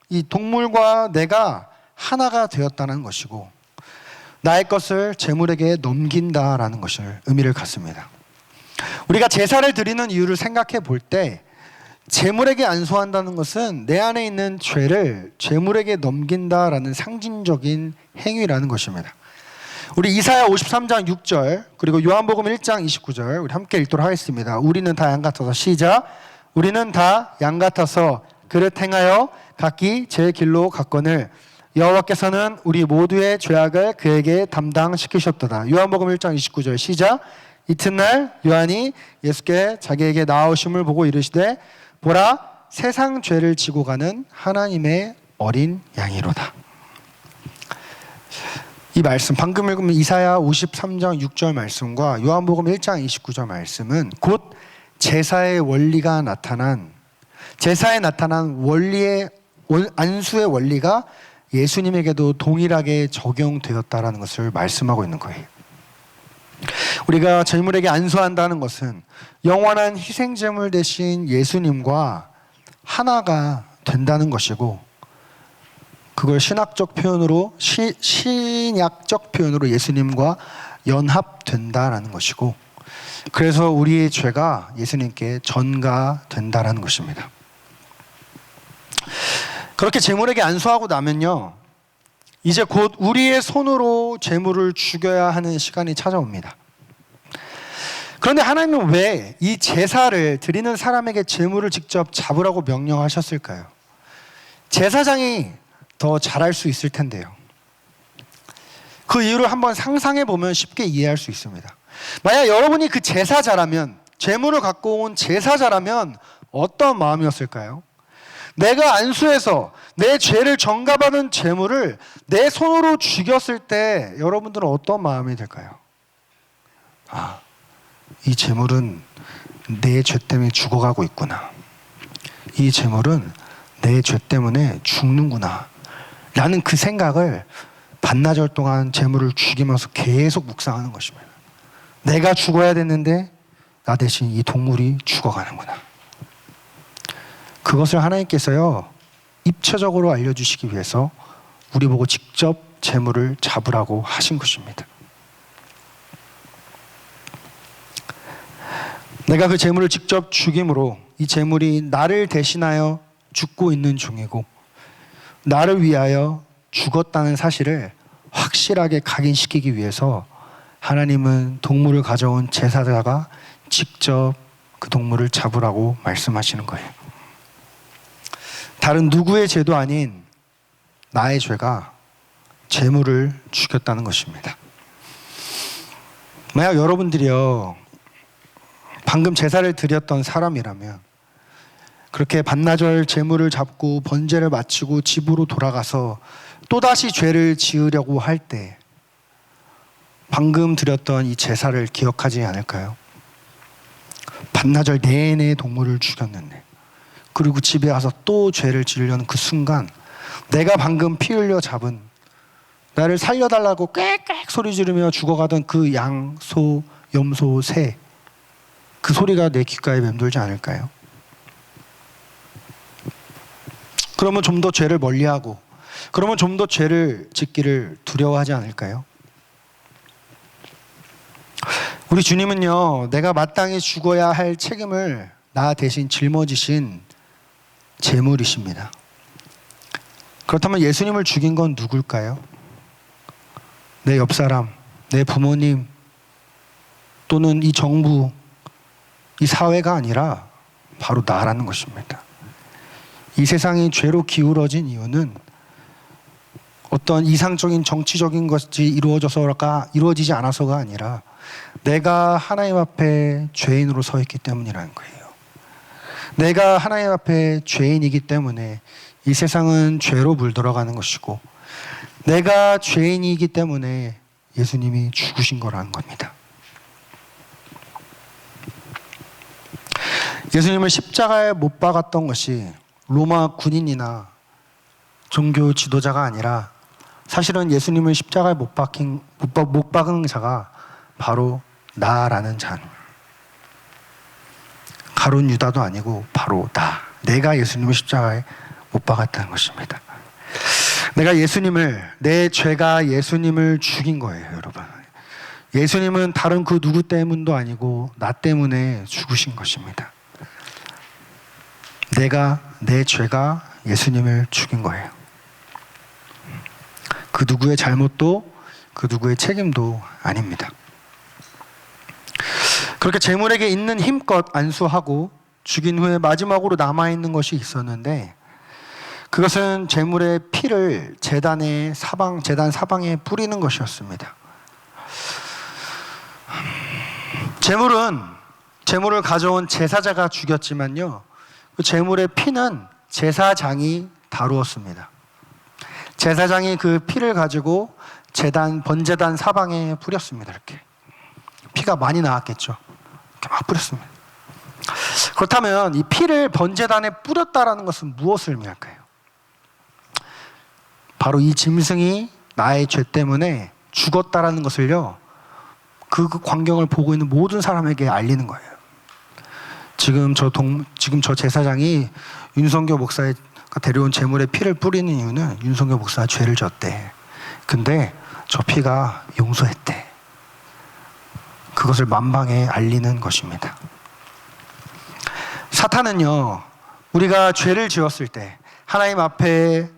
이 동물과 내가 하나가 되었다는 것이고, 나의 것을 제물에게 넘긴다라는 것을 의미를 갖습니다. 우리가 제사를 드리는 이유를 생각해 볼 때, 제물에게 안수한다는 것은 내 안에 있는 죄를 제물에게 넘긴다라는 상징적인 행위라는 것입니다. 우리 이사야 53장 6절 그리고 요한복음 1장 29절 우리 함께 읽도록 하겠습니다. 우리는 다 양 같아서, 시작. 우리는 다 양 같아서 그릇 행하여 각기 제 길로 갔거늘 여호와께서는 우리 모두의 죄악을 그에게 담당시키셨도다. 요한복음 1장 29절 시작. 이튿날 요한이 예수께 자기에게 나아오심을 보고 이르시되, 보라, 세상 죄를 지고 가는 하나님의 어린 양이로다. 이 말씀, 방금 읽은 이사야 53장 6절 말씀과 요한복음 1장 29절 말씀은 곧 제사에 나타난 원리의 안수의 원리가 예수님에게도 동일하게 적용되었다라는 것을 말씀하고 있는 거예요. 우리가 재물에게 안수한다는 것은 영원한 희생 제물 대신 예수님과 하나가 된다는 것이고, 그걸 신약적 표현으로 예수님과 연합된다라는 것이고, 그래서 우리의 죄가 예수님께 전가된다라는 것입니다. 그렇게 재물에게 안수하고 나면요, 이제 곧 우리의 손으로 재물을 죽여야 하는 시간이 찾아옵니다. 그런데 하나님은 왜 이 제사를 드리는 사람에게 재물을 직접 잡으라고 명령하셨을까요? 제사장이 더 잘할 수 있을 텐데요. 그 이유를 한번 상상해 보면 쉽게 이해할 수 있습니다. 만약 여러분이 그 제사자라면, 재물을 갖고 온 제사자라면 어떤 마음이었을까요? 내가 안수해서 내 죄를 전가받은 재물을 내 손으로 죽였을 때 여러분들은 어떤 마음이 들까요? 이 재물은 내 죄 때문에 죽어가고 있구나. 이 재물은 내 죄 때문에 죽는구나. 라는 그 생각을 반나절 동안 재물을 죽이면서 계속 묵상하는 것입니다. 내가 죽어야 됐는데 나 대신 이 동물이 죽어가는구나. 그것을 하나님께서요, 입체적으로 알려주시기 위해서 우리 보고 직접 재물을 잡으라고 하신 것입니다. 내가 그 재물을 직접 죽임으로 이 재물이 나를 대신하여 죽고 있는 중이고, 나를 위하여 죽었다는 사실을 확실하게 각인시키기 위해서 하나님은 동물을 가져온 제사자가 직접 그 동물을 잡으라고 말씀하시는 거예요. 다른 누구의 죄도 아닌 나의 죄가 재물을 죽였다는 것입니다. 만약 여러분들이요, 방금 제사를 드렸던 사람이라면 그렇게 반나절 제물을 잡고 번제를 마치고 집으로 돌아가서 또다시 죄를 지으려고 할 때 방금 드렸던 이 제사를 기억하지 않을까요? 반나절 내내 동물을 죽였는데, 그리고 집에 와서 또 죄를 지으려는 그 순간 내가 방금 피 흘려 잡은, 나를 살려달라고 꽥꽥 소리 지르며 죽어가던 그 양, 소, 염소, 새, 그 소리가 내 귓가에 맴돌지 않을까요? 그러면 좀 더 죄를 멀리하고, 그러면 좀 더 죄를 짓기를 두려워하지 않을까요? 우리 주님은요, 내가 마땅히 죽어야 할 책임을 나 대신 짊어지신 제물이십니다. 그렇다면 예수님을 죽인 건 누굴까요? 내 옆사람, 내 부모님, 또는 이 정부, 이 사회가 아니라 바로 나라는 것입니다. 이 세상이 죄로 기울어진 이유는 어떤 이상적인 정치적인 것이 이루어지지 않아서가 아니라 내가 하나님 앞에 죄인으로 서 있기 때문이라는 거예요. 내가 하나님 앞에 죄인이기 때문에 이 세상은 죄로 물들어가는 것이고, 내가 죄인이기 때문에 예수님이 죽으신 거라는 겁니다. 예수님을 십자가에 못 박았던 것이 로마 군인이나 종교 지도자가 아니라, 사실은 예수님을 십자가에 못 박은 자가 바로 나라는 자. 가룟 유다도 아니고 바로 나. 내가 예수님을 십자가에 못 박았다는 것입니다. 내 죄가 예수님을 죽인 거예요, 여러분. 예수님은 다른 그 누구 때문도 아니고 나 때문에 죽으신 것입니다. 내 죄가 예수님을 죽인 거예요. 그 누구의 잘못도 그 누구의 책임도 아닙니다. 그렇게 재물에게 있는 힘껏 안수하고 죽인 후에 마지막으로 남아있는 것이 있었는데, 그것은 재물의 피를 제단 사방에 뿌리는 것이었습니다. 재물을 가져온 제사자가 죽였지만요, 그 재물의 피는 제사장이 다루었습니다. 제사장이 그 피를 가지고 번제단 사방에 뿌렸습니다. 이렇게 피가 많이 나왔겠죠. 이렇게 막 뿌렸습니다. 그렇다면 이 피를 번제단에 뿌렸다라는 것은 무엇을 의미할까요? 바로 이 짐승이 나의 죄 때문에 죽었다라는 것을요, 그 광경을 보고 있는 모든 사람에게 알리는 거예요. 지금 저 제사장이 윤성교 목사가 데려온 제물에 피를 뿌리는 이유는 윤성교 목사가 죄를 졌대. 근데 저 피가 용서했대. 그것을 만방에 알리는 것입니다. 사탄은요, 우리가 죄를 지었을 때 하나님 앞에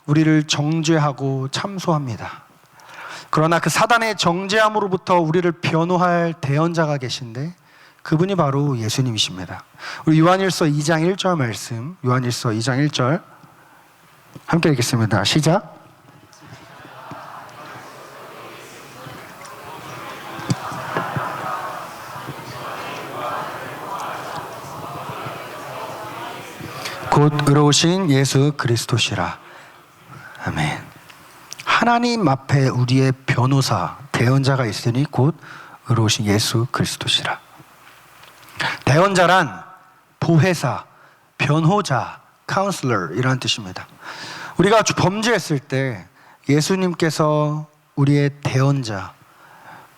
우리를 정죄하고 참소합니다. 그러나 그 사단의 정죄함으로부터 우리를 변호할 대언자가 계신데 그분이 바로 예수님이십니다. 우리 요한일서 2장 1절 말씀, 요한일서 2장 1절 함께 읽겠습니다. 시작. 곧 의로우신 예수 그리스도시라. 아멘. 하나님 앞에 우리의 변호사, 대언자가 있으니 곧 의로우신 예수 그리스도시라. 대언자란 보혜사, 변호자, 카운슬러 이라는 뜻입니다. 우리가 범죄했을 때 예수님께서 우리의 대언자,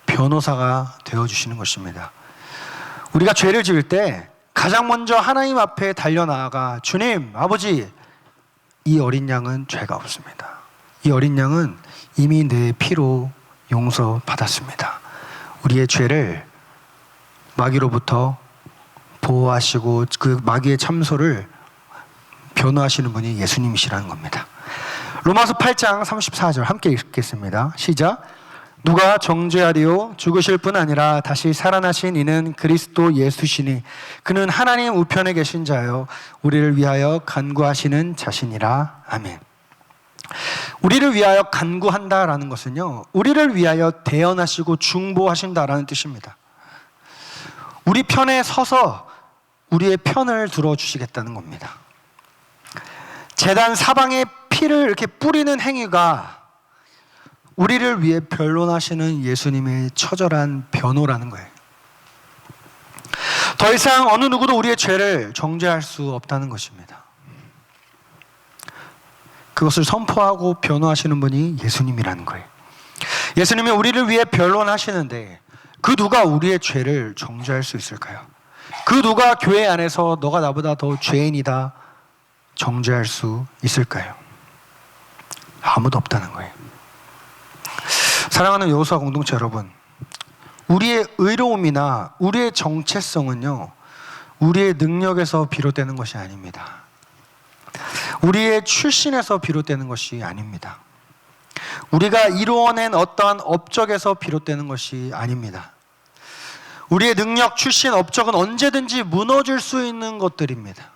변호사가 되어주시는 것입니다. 우리가 죄를 지을 때 가장 먼저 하나님 앞에 달려나아가 주님, 아버지, 이 어린 양은 죄가 없습니다. 이 어린 양은 이미 내 피로 용서받았습니다. 우리의 죄를 마귀로부터 보호하시고 그 마귀의 참소를 변호하시는 분이 예수님이시라는 겁니다. 로마서 8장 34절 함께 읽겠습니다. 시작. 누가 정죄하리요? 죽으실 뿐 아니라 다시 살아나신 이는 그리스도 예수시니 그는 하나님 우편에 계신 자요 우리를 위하여 간구하시는 자신이라. 아멘. 우리를 위하여 간구한다라는 것은요, 우리를 위하여 대언하시고 중보하신다라는 뜻입니다. 우리 편에 서서 우리의 편을 들어주시겠다는 겁니다. 제단 사방에 피를 이렇게 뿌리는 행위가 우리를 위해 변론하시는 예수님의 처절한 변호라는 거예요. 더 이상 어느 누구도 우리의 죄를 정죄할 수 없다는 것입니다. 그것을 선포하고 변호하시는 분이 예수님이라는 거예요. 예수님이 우리를 위해 변론하시는데 그 누가 우리의 죄를 정죄할 수 있을까요? 그 누가 교회 안에서 너가 나보다 더 죄인이다 정죄할 수 있을까요? 아무도 없다는 거예요. 사랑하는 여호수아 공동체 여러분, 우리의 의로움이나 우리의 정체성은요, 우리의 능력에서 비롯되는 것이 아닙니다. 우리의 출신에서 비롯되는 것이 아닙니다. 우리가 이루어낸 어떠한 업적에서 비롯되는 것이 아닙니다. 우리의 능력, 출신, 업적은 언제든지 무너질 수 있는 것들입니다.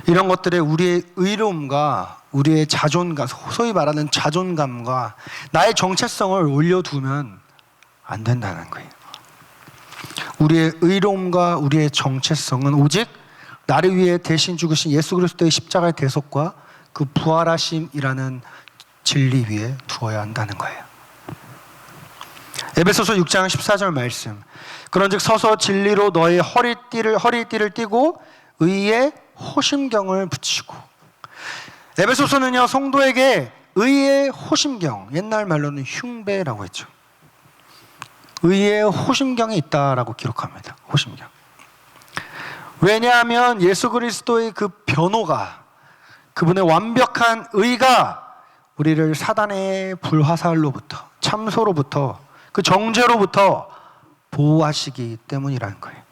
이런 것들에 우리의 의로움과 우리의 자존감, 소위 말하는 자존감과 나의 정체성을 올려두면 안 된다는 거예요. 우리의 의로움과 우리의 정체성은 오직 나를 위해 대신 죽으신 예수 그리스도의 십자가의 대속과 그 부활하심이라는 진리 위에 두어야 한다는 거예요. 에베소서 6장 14절 말씀. 그런즉 서서 진리로 너의 허리띠를 띠고 의의 호심경을 붙이고. 에베소서는요, 성도에게 의의 호심경, 옛날 말로는 흉배라고 했죠. 의의 호심경이 있다라고 기록합니다. 호심경. 왜냐하면 예수 그리스도의 그 변호가, 그분의 완벽한 의가 우리를 사단의 불화살로부터, 참소로부터, 그 정죄로부터 보호하시기 때문이라는 거예요.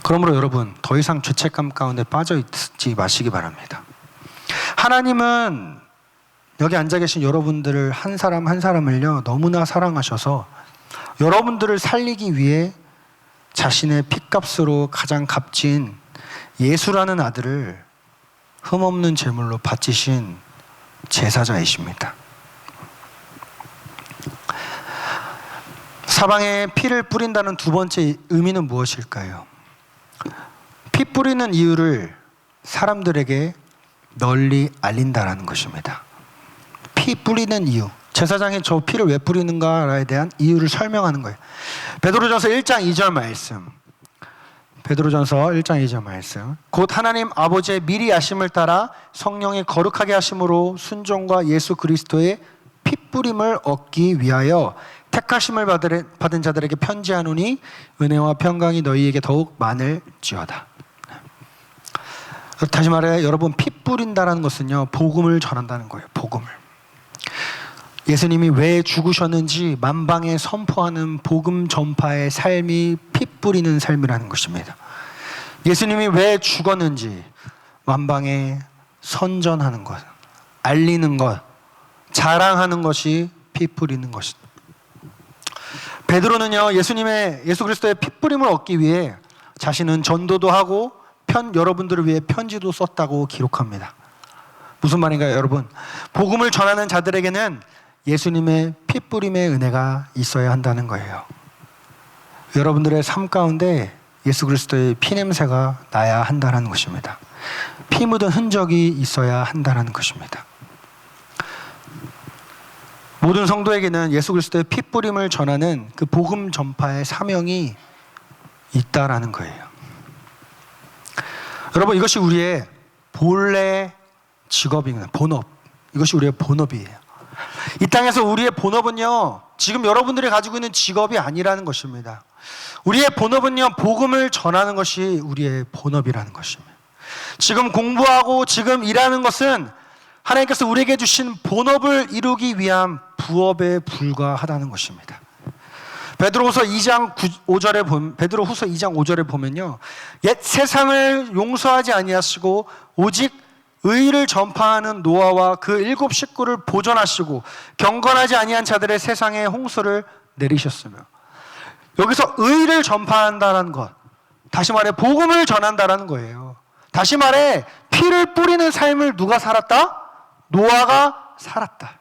그러므로 여러분, 더 이상 죄책감 가운데 빠져 있지 마시기 바랍니다. 하나님은 여기 앉아 계신 여러분들을 한 사람 한 사람을요, 너무나 사랑하셔서 여러분들을 살리기 위해 자신의 핏값으로 가장 값진 예수라는 아들을 흠없는 제물로 바치신 제사자이십니다. 사방에 피를 뿌린다는 두 번째 의미는 무엇일까요? 피 뿌리는 이유를 사람들에게 널리 알린다라는 것입니다. 피 뿌리는 이유, 제사장이 저 피를 왜 뿌리는가에 대한 이유를 설명하는 거예요. 베드로전서 1장 2절 말씀. 베드로전서 1장 2절 말씀. 곧 하나님 아버지의 미리 아심을 따라 성령의 거룩하게 하심으로 순종과 예수 그리스도의 핏부림을 얻기 위하여 택하심을 받은 자들에게 편지하노니 은혜와 평강이 너희에게 더욱 많을지어다. 다시 말해 여러분, 핏 뿌린다는 것은요, 복음을 전한다는 거예요. 복음을. 예수님이 왜 죽으셨는지 만방에 선포하는 복음 전파의 삶이 핏 뿌리는 삶이라는 것입니다. 예수님이 왜 죽었는지 만방에 선전하는 것, 알리는 것, 자랑하는 것이 핏 뿌리는 것입니다. 베드로는요, 예수 그리스도의 핏 뿌림을 얻기 위해 자신은 전도도 하고 여러분들을 위해 편지도 썼다고 기록합니다. 무슨 말인가요, 여러분? 복음을 전하는 자들에게는 예수님의 핏 뿌림의 은혜가 있어야 한다는 거예요. 여러분들의 삶 가운데 예수 그리스도의 피 냄새가 나야 한다는 것입니다. 피 묻은 흔적이 있어야 한다는 것입니다. 모든 성도에게는 예수 그리스도의 피 뿌림을 전하는 그 복음 전파의 사명이 있다라는 거예요. 여러분, 이것이 우리의 본래 직업입니다. 본업. 이것이 우리의 본업이에요. 이 땅에서 우리의 본업은요, 지금 여러분들이 가지고 있는 직업이 아니라는 것입니다. 우리의 본업은요, 복음을 전하는 것이 우리의 본업이라는 것입니다. 지금 공부하고 지금 일하는 것은 하나님께서 우리에게 주신 본업을 이루기 위한 부업에 불과하다는 것입니다. 베드로후서 2장 5절에 보면요, 옛 세상을 용서하지 아니하시고 오직 의를 전파하는 노아와 그 7 식구를 보존하시고 경건하지 아니한 자들의 세상에 홍수를 내리셨으며, 여기서 의를 전파한다는 것, 다시 말해 복음을 전한다는 거예요. 다시 말해 피를 뿌리는 삶을 누가 살았다? 노아가 살았다.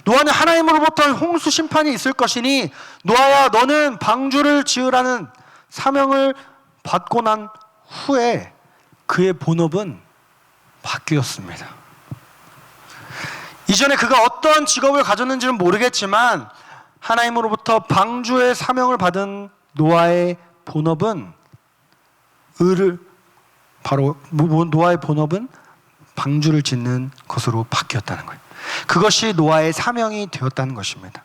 노아는 하나님으로부터 홍수 심판이 있을 것이니 노아야, 너는 방주를 지으라는 사명을 받고 난 후에 그의 본업은 바뀌었습니다. 이전에 그가 어떤 직업을 가졌는지는 모르겠지만 하나님으로부터 방주의 사명을 받은 노아의 본업은 노아의 본업은 방주를 짓는 것으로 바뀌었다는 거예요. 그것이 노아의 사명이 되었다는 것입니다.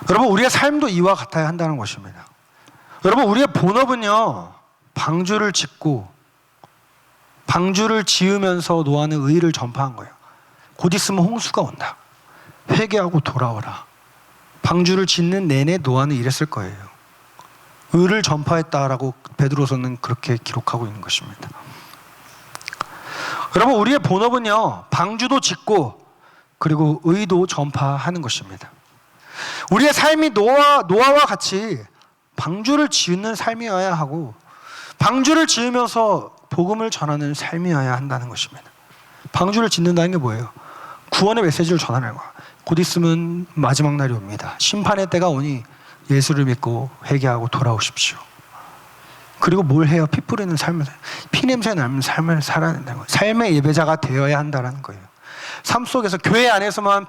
여러분, 우리의 삶도 이와 같아야 한다는 것입니다. 여러분, 우리의 본업은요, 방주를 짓고 방주를 지으면서 노아는 의를 전파한 거예요. 곧 있으면 홍수가 온다. 회개하고 돌아오라. 방주를 짓는 내내 노아는 이랬을 거예요. 의를 전파했다라고 베드로서는 그렇게 기록하고 있는 것입니다. 여러분, 우리의 본업은요, 방주도 짓고 그리고 의도 전파하는 것입니다. 우리의 삶이 노아와 같이 방주를 지으는 삶이어야 하고 방주를 지으면서 복음을 전하는 삶이어야 한다는 것입니다. 방주를 짓는다는 게 뭐예요? 구원의 메시지를 전하는 거야. 곧 있으면 마지막 날이 옵니다. 심판의 때가 오니 예수를 믿고 회개하고 돌아오십시오. 그리고 뭘 해요? 피 뿌리는 삶을, 피 냄새 나는 삶을 살아야 된다는 거예요. 삶의 예배자가 되어야 한다는 거예요. 삶 속에서, 교회 안에서만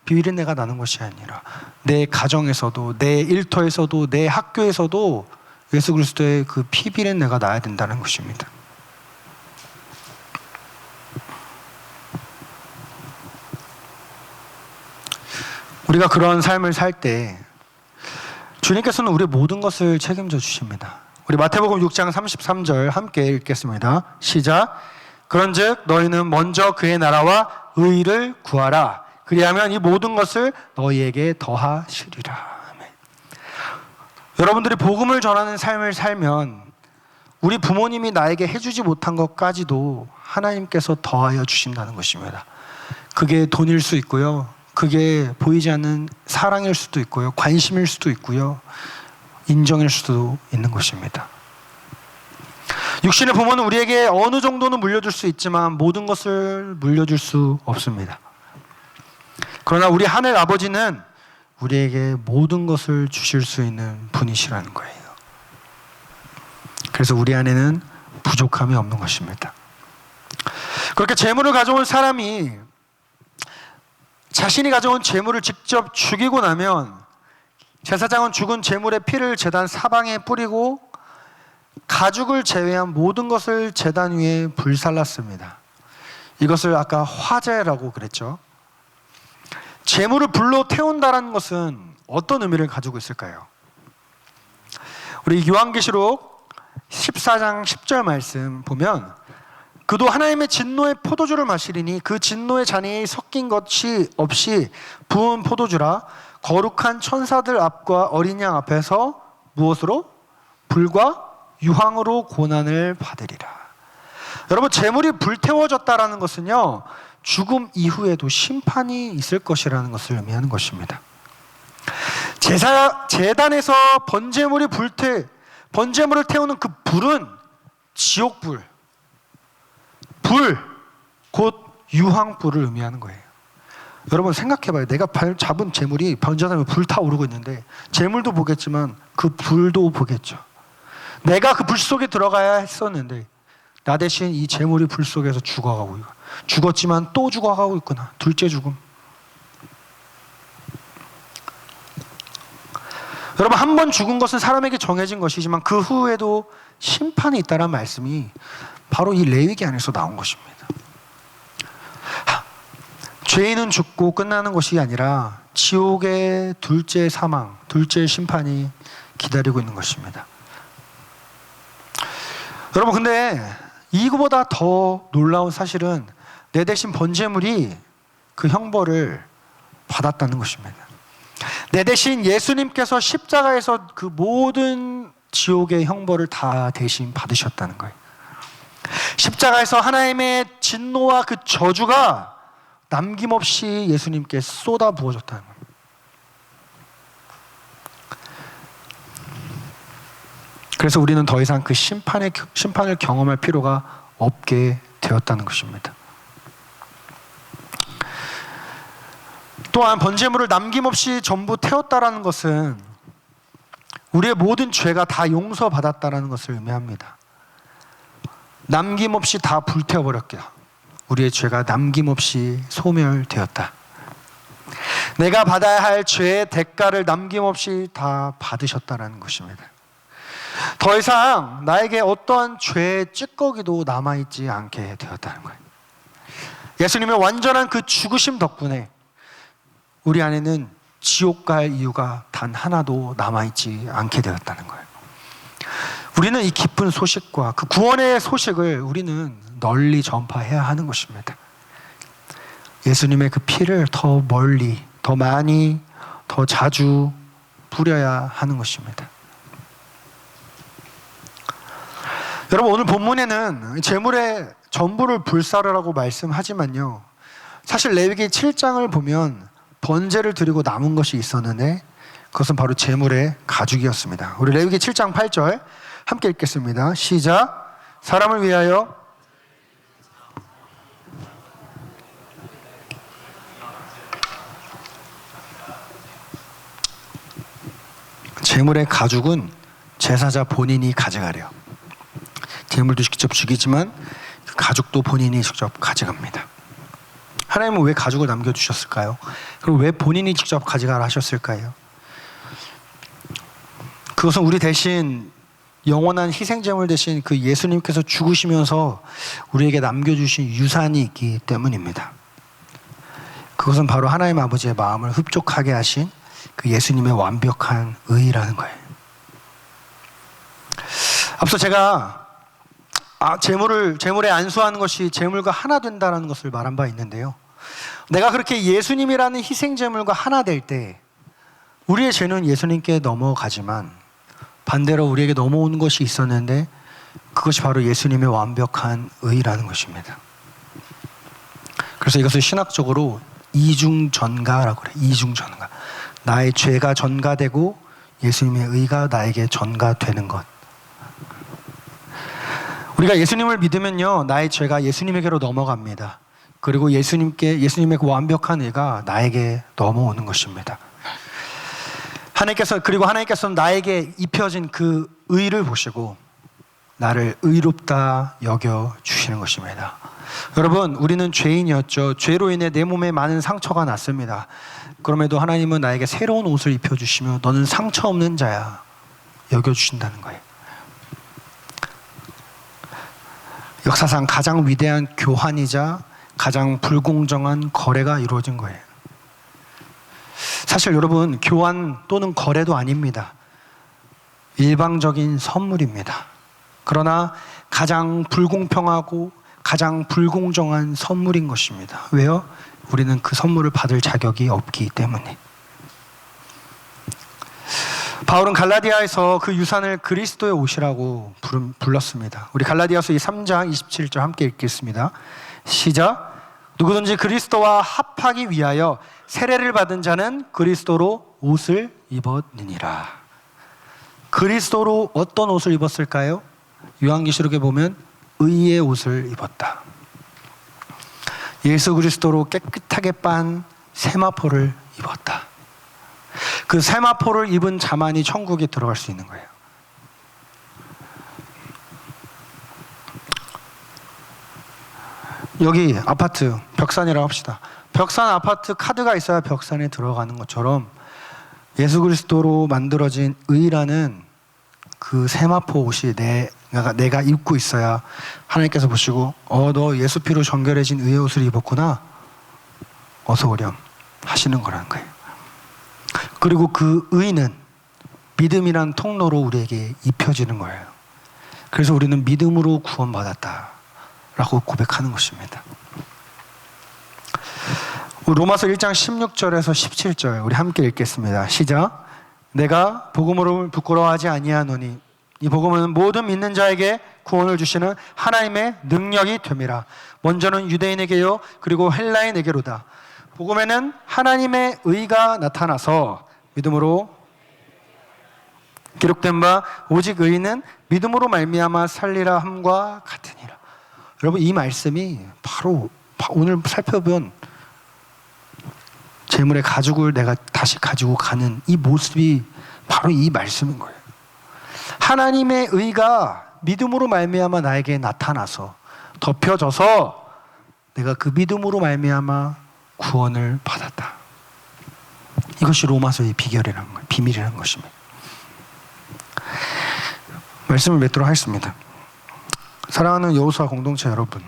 비린내가 나는 것이 아니라 내 가정에서도, 내 일터에서도, 내 학교에서도 예수 그리스도의 그 피 비린내가 나야 된다는 것입니다. 우리가 그런 삶을 살 때 주님께서는 우리의 모든 것을 책임져 주십니다. 우리 마태복음 6장 33절 함께 읽겠습니다. 시작. 그런즉 너희는 먼저 그의 나라와 의를 구하라. 그리하면 이 모든 것을 너희에게 더하시리라. 아멘. 여러분들이 복음을 전하는 삶을 살면 우리 부모님이 나에게 해주지 못한 것까지도 하나님께서 더하여 주신다는 것입니다. 그게 돈일 수 있고요, 그게 보이지 않는 사랑일 수도 있고요, 관심일 수도 있고요, 인정일 수도 있는 것입니다. 육신의 부모는 우리에게 어느 정도는 물려줄 수 있지만 모든 것을 물려줄 수 없습니다. 그러나 우리 하늘 아버지는 우리에게 모든 것을 주실 수 있는 분이시라는 거예요. 그래서 우리 안에는 부족함이 없는 것입니다. 그렇게 재물을 가져온 사람이 자신이 가져온 재물을 직접 죽이고 나면 제사장은 죽은 재물의 피를 제단 사방에 뿌리고 가죽을 제외한 모든 것을 제단 위에 불살랐습니다. 이것을 아까 화제라고 그랬죠. 재물을 불로 태운다는 것은 어떤 의미를 가지고 있을까요? 우리 요한계시록 14장 10절 말씀 보면 그도 하나님의 진노의 포도주를 마시리니 그 진노의 잔이 섞인 것이 없이 부은 포도주라. 거룩한 천사들 앞과 어린 양 앞에서 무엇으로? 불과 유황으로 고난을 받으리라. 여러분, 재물이 불태워졌다라는 것은요, 죽음 이후에도 심판이 있을 것이라는 것을 의미하는 것입니다. 제단에서 번제물을 태우는 그 불은 지옥불, 곧 유황불을 의미하는 거예요. 여러분 생각해봐요. 내가 잡은 재물이 번제하면 불타오르고 있는데 재물도 보겠지만 그 불도 보겠죠. 내가 그 불 속에 들어가야 했었는데 나 대신 이 재물이 불 속에서 죽어가고 있고, 죽었지만 또 죽어가고 있구나. 둘째 죽음. 여러분, 한 번 죽은 것은 사람에게 정해진 것이지만 그 후에도 심판이 있다는 말씀이 바로 이 레위기 안에서 나온 것입니다. 죄인은 죽고 끝나는 것이 아니라 지옥의 둘째 사망, 둘째 심판이 기다리고 있는 것입니다. 여러분, 근데 이거보다 더 놀라운 사실은 내 대신 번제물이 그 형벌을 받았다는 것입니다. 내 대신 예수님께서 십자가에서 그 모든 지옥의 형벌을 다 대신 받으셨다는 거예요. 십자가에서 하나님의 진노와 그 저주가 남김없이 예수님께 쏟아 부어졌다는 거예요. 그래서 우리는 더 이상 그 심판을 경험할 필요가 없게 되었다는 것입니다. 또한 번제물을 남김없이 전부 태웠다라는 것은 우리의 모든 죄가 다 용서받았다라는 것을 의미합니다. 남김없이 다 불태워버렸게요. 우리의 죄가 남김없이 소멸되었다. 내가 받아야 할 죄의 대가를 남김없이 다 받으셨다라는 것입니다. 더 이상 나에게 어떠한 죄의 찌꺼기도 남아있지 않게 되었다는 거예요. 예수님의 완전한 그 죽으심 덕분에 우리 안에는 지옥 갈 이유가 단 하나도 남아있지 않게 되었다는 거예요. 우리는 이 기쁜 소식과 그 구원의 소식을 우리는 널리 전파해야 하는 것입니다. 예수님의 그 피를 더 멀리, 더 많이, 더 자주 뿌려야 하는 것입니다. 여러분, 오늘 본문에는 재물의 전부를 불사르라고 말씀하지만요, 사실 레위기 7장을 보면 번제를 드리고 남은 것이 있었는데 그것은 바로 재물의 가죽이었습니다. 우리 레위기 7장 8절 함께 읽겠습니다. 시작. 사람을 위하여 재물의 가죽은 제사자 본인이 가져가래요. 재물도 직접 주기지만 그 가죽도 본인이 직접 가져갑니다. 하나님은 왜 가죽을 남겨주셨을까요? 그리고 왜 본인이 직접 가져가라 하셨을까요? 그것은 우리 대신 영원한 희생제물 대신 그 예수님께서 죽으시면서 우리에게 남겨주신 유산이 있기 때문입니다. 그것은 바로 하나님 아버지의 마음을 흡족하게 하신 그 예수님의 완벽한 의라는 거예요. 앞서 제가 재물에 안수하는 것이 재물과 하나 된다는 것을 말한 바 있는데요, 내가 그렇게 예수님이라는 희생제물과 하나 될 때 우리의 죄는 예수님께 넘어가지만 반대로 우리에게 넘어오는 것이 있었는데 그것이 바로 예수님의 완벽한 의라는 것입니다. 그래서 이것을 신학적으로 이중전가라고 그래요. 이중전가. 나의 죄가 전가되고 예수님의 의가 나에게 전가되는 것. 우리가 예수님을 믿으면요, 나의 죄가 예수님에게로 넘어갑니다. 그리고 예수님의 그 완벽한 의가 나에게 넘어오는 것입니다. 하나님께서는 나에게 입혀진 그 의를 보시고 나를 의롭다 여겨 주시는 것입니다. 여러분, 우리는 죄인이었죠. 죄로 인해 내 몸에 많은 상처가 났습니다. 그럼에도 하나님은 나에게 새로운 옷을 입혀주시며 너는 상처 없는 자야 여겨주신다는 거예요. 역사상 가장 위대한 교환이자 가장 불공정한 거래가 이루어진 거예요. 사실 여러분, 교환 또는 거래도 아닙니다. 일방적인 선물입니다. 그러나 가장 불공평하고 가장 불공정한 선물인 것입니다. 왜요? 우리는 그 선물을 받을 자격이 없기 때문에. 바울은 갈라디아에서 그 유산을 그리스도의 옷이라고 불렀습니다. 우리 갈라디아서 3장 27절 함께 읽겠습니다. 시작. 누구든지 그리스도와 합하기 위하여 세례를 받은 자는 그리스도로 옷을 입었느니라. 그리스도로 어떤 옷을 입었을까요? 요한계시록에 보면 의의 옷을 입었다. 예수 그리스도로 깨끗하게 빤 세마포를 입었다. 그 세마포를 입은 자만이 천국에 들어갈 수 있는 거예요. 여기 아파트 벽산이라고 합시다. 벽산 아파트 카드가 있어야 벽산에 들어가는 것처럼 예수 그리스도로 만들어진 의라는 그 세마포 옷이 내가 입고 있어야 하나님께서 보시고 너 예수 피로 정결해진 의의 옷을 입었구나, 어서 오렴 하시는 거라는 거예요. 그리고 그 의는 믿음이란 통로로 우리에게 입혀지는 거예요. 그래서 우리는 믿음으로 구원받았다라고 고백하는 것입니다. 로마서 1장 16절에서 17절 우리 함께 읽겠습니다. 시작. 내가 복음으로 부끄러워하지 아니하노니 이 복음은 모든 믿는 자에게 구원을 주시는 하나님의 능력이 됨이라. 먼저는 유대인에게요 그리고 헬라인에게로다. 복음에는 하나님의 의가 나타나서 믿음으로 기록된 바 오직 의인은 믿음으로 말미암아 살리라 함과 같으니라. 여러분, 이 말씀이 바로 오늘 살펴본 재물의 가죽을 내가 다시 가지고 가는 이 모습이 바로 이 말씀인 거예요. 하나님의 의가 믿음으로 말미암아 나에게 나타나서 덮여져서 내가 그 믿음으로 말미암아 구원을 받았다. 이것이 로마서의 비결이라는 거예요. 비밀이라는 것입니다. 말씀을 맺도록 하겠습니다. 사랑하는 여호수아 공동체 여러분,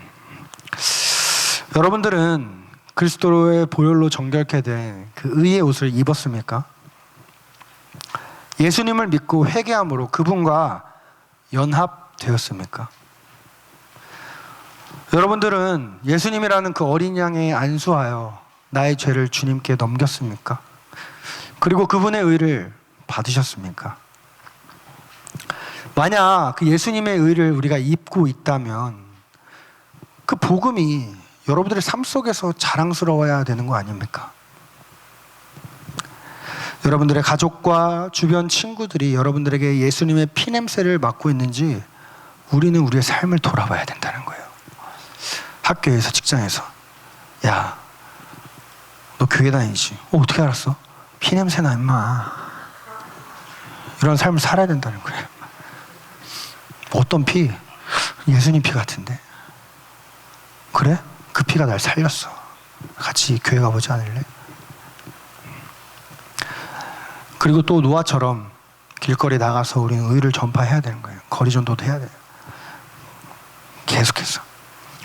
여러분들은 그리스도의 보혈로 정결케 된 그 의의 옷을 입었습니까? 예수님을 믿고 회개함으로 그분과 연합되었습니까? 여러분들은 예수님이라는 그 어린 양에 안수하여 나의 죄를 주님께 넘겼습니까? 그리고 그분의 의를 받으셨습니까? 만약 그 예수님의 의를 우리가 입고 있다면 그 복음이 여러분들의 삶 속에서 자랑스러워야 되는 거 아닙니까? 여러분들의 가족과 주변 친구들이 여러분들에게 예수님의 피냄새를 맡고 있는지 우리는 우리의 삶을 돌아봐야 된다는 거예요. 학교에서, 직장에서. 야, 너 교회 다니지? 어떻게 알았어? 피냄새나 임마. 이런 삶을 살아야 된다는 거예요. 어떤 피? 예수님 피 같은데. 그래? 그 피가 날 살렸어. 같이 교회 가보지 않을래? 그리고 또 노아처럼 길거리 나가서 우리는 의를 전파해야 되는 거예요. 거리전도도 해야 돼요. 계속해서.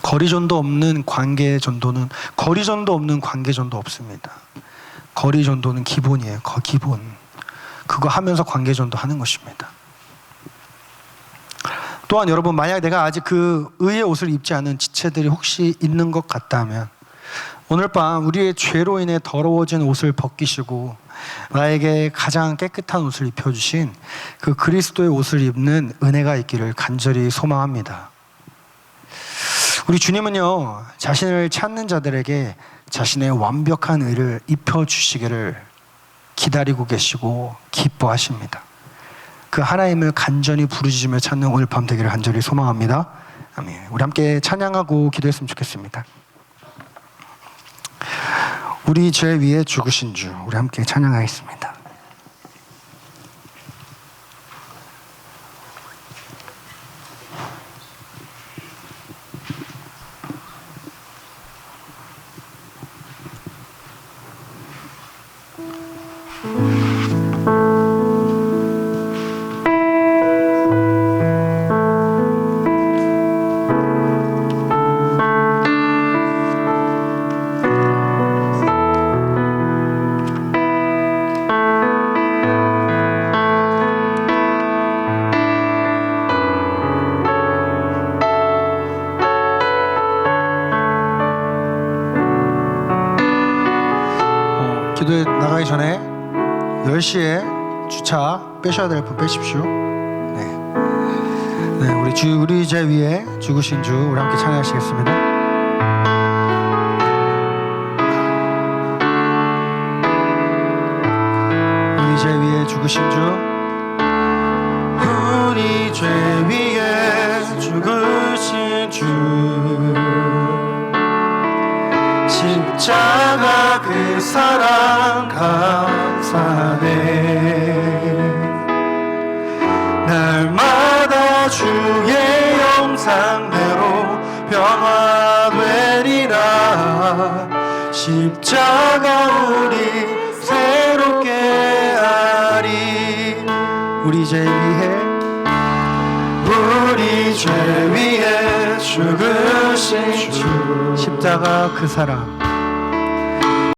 거리전도 없는 관계전도는, 거리전도 없는 관계전도 없습니다. 거리전도는 기본이에요. 기본. 그거 하면서 관계전도 하는 것입니다. 또한 여러분, 만약 내가 아직 그 의의 옷을 입지 않은 지체들이 혹시 있는 것 같다면 오늘 밤 우리의 죄로 인해 더러워진 옷을 벗기시고 나에게 가장 깨끗한 옷을 입혀주신 그 그리스도의 옷을 입는 은혜가 있기를 간절히 소망합니다. 우리 주님은요, 자신을 찾는 자들에게 자신의 완벽한 의를 입혀주시기를 기다리고 계시고 기뻐하십니다. 그 하나님을 간절히 부르짖으며 찾는 오늘 밤 되기를 간절히 소망합니다. 아멘. 우리 함께 찬양하고 기도했으면 좋겠습니다. 우리 죄 위에 죽으신 주, 우리 함께 찬양하겠습니다. 기도에 나가기 전에 10시에 주차 빼셔야 될 분 빼십시오. 네, 우리 제 위에 죽으신 주 우리 함께 찬양하시겠습니다. 우리 제 위에 죽으신 주, 우리 죄 위에 죽으신 주, 십자가 그 사랑 감사해. 날마다 주의 영상대로 변화되리라. 십자가 우리 새롭게 하리. 우리 죄 위에 죽으신 주, 십자가 그 사랑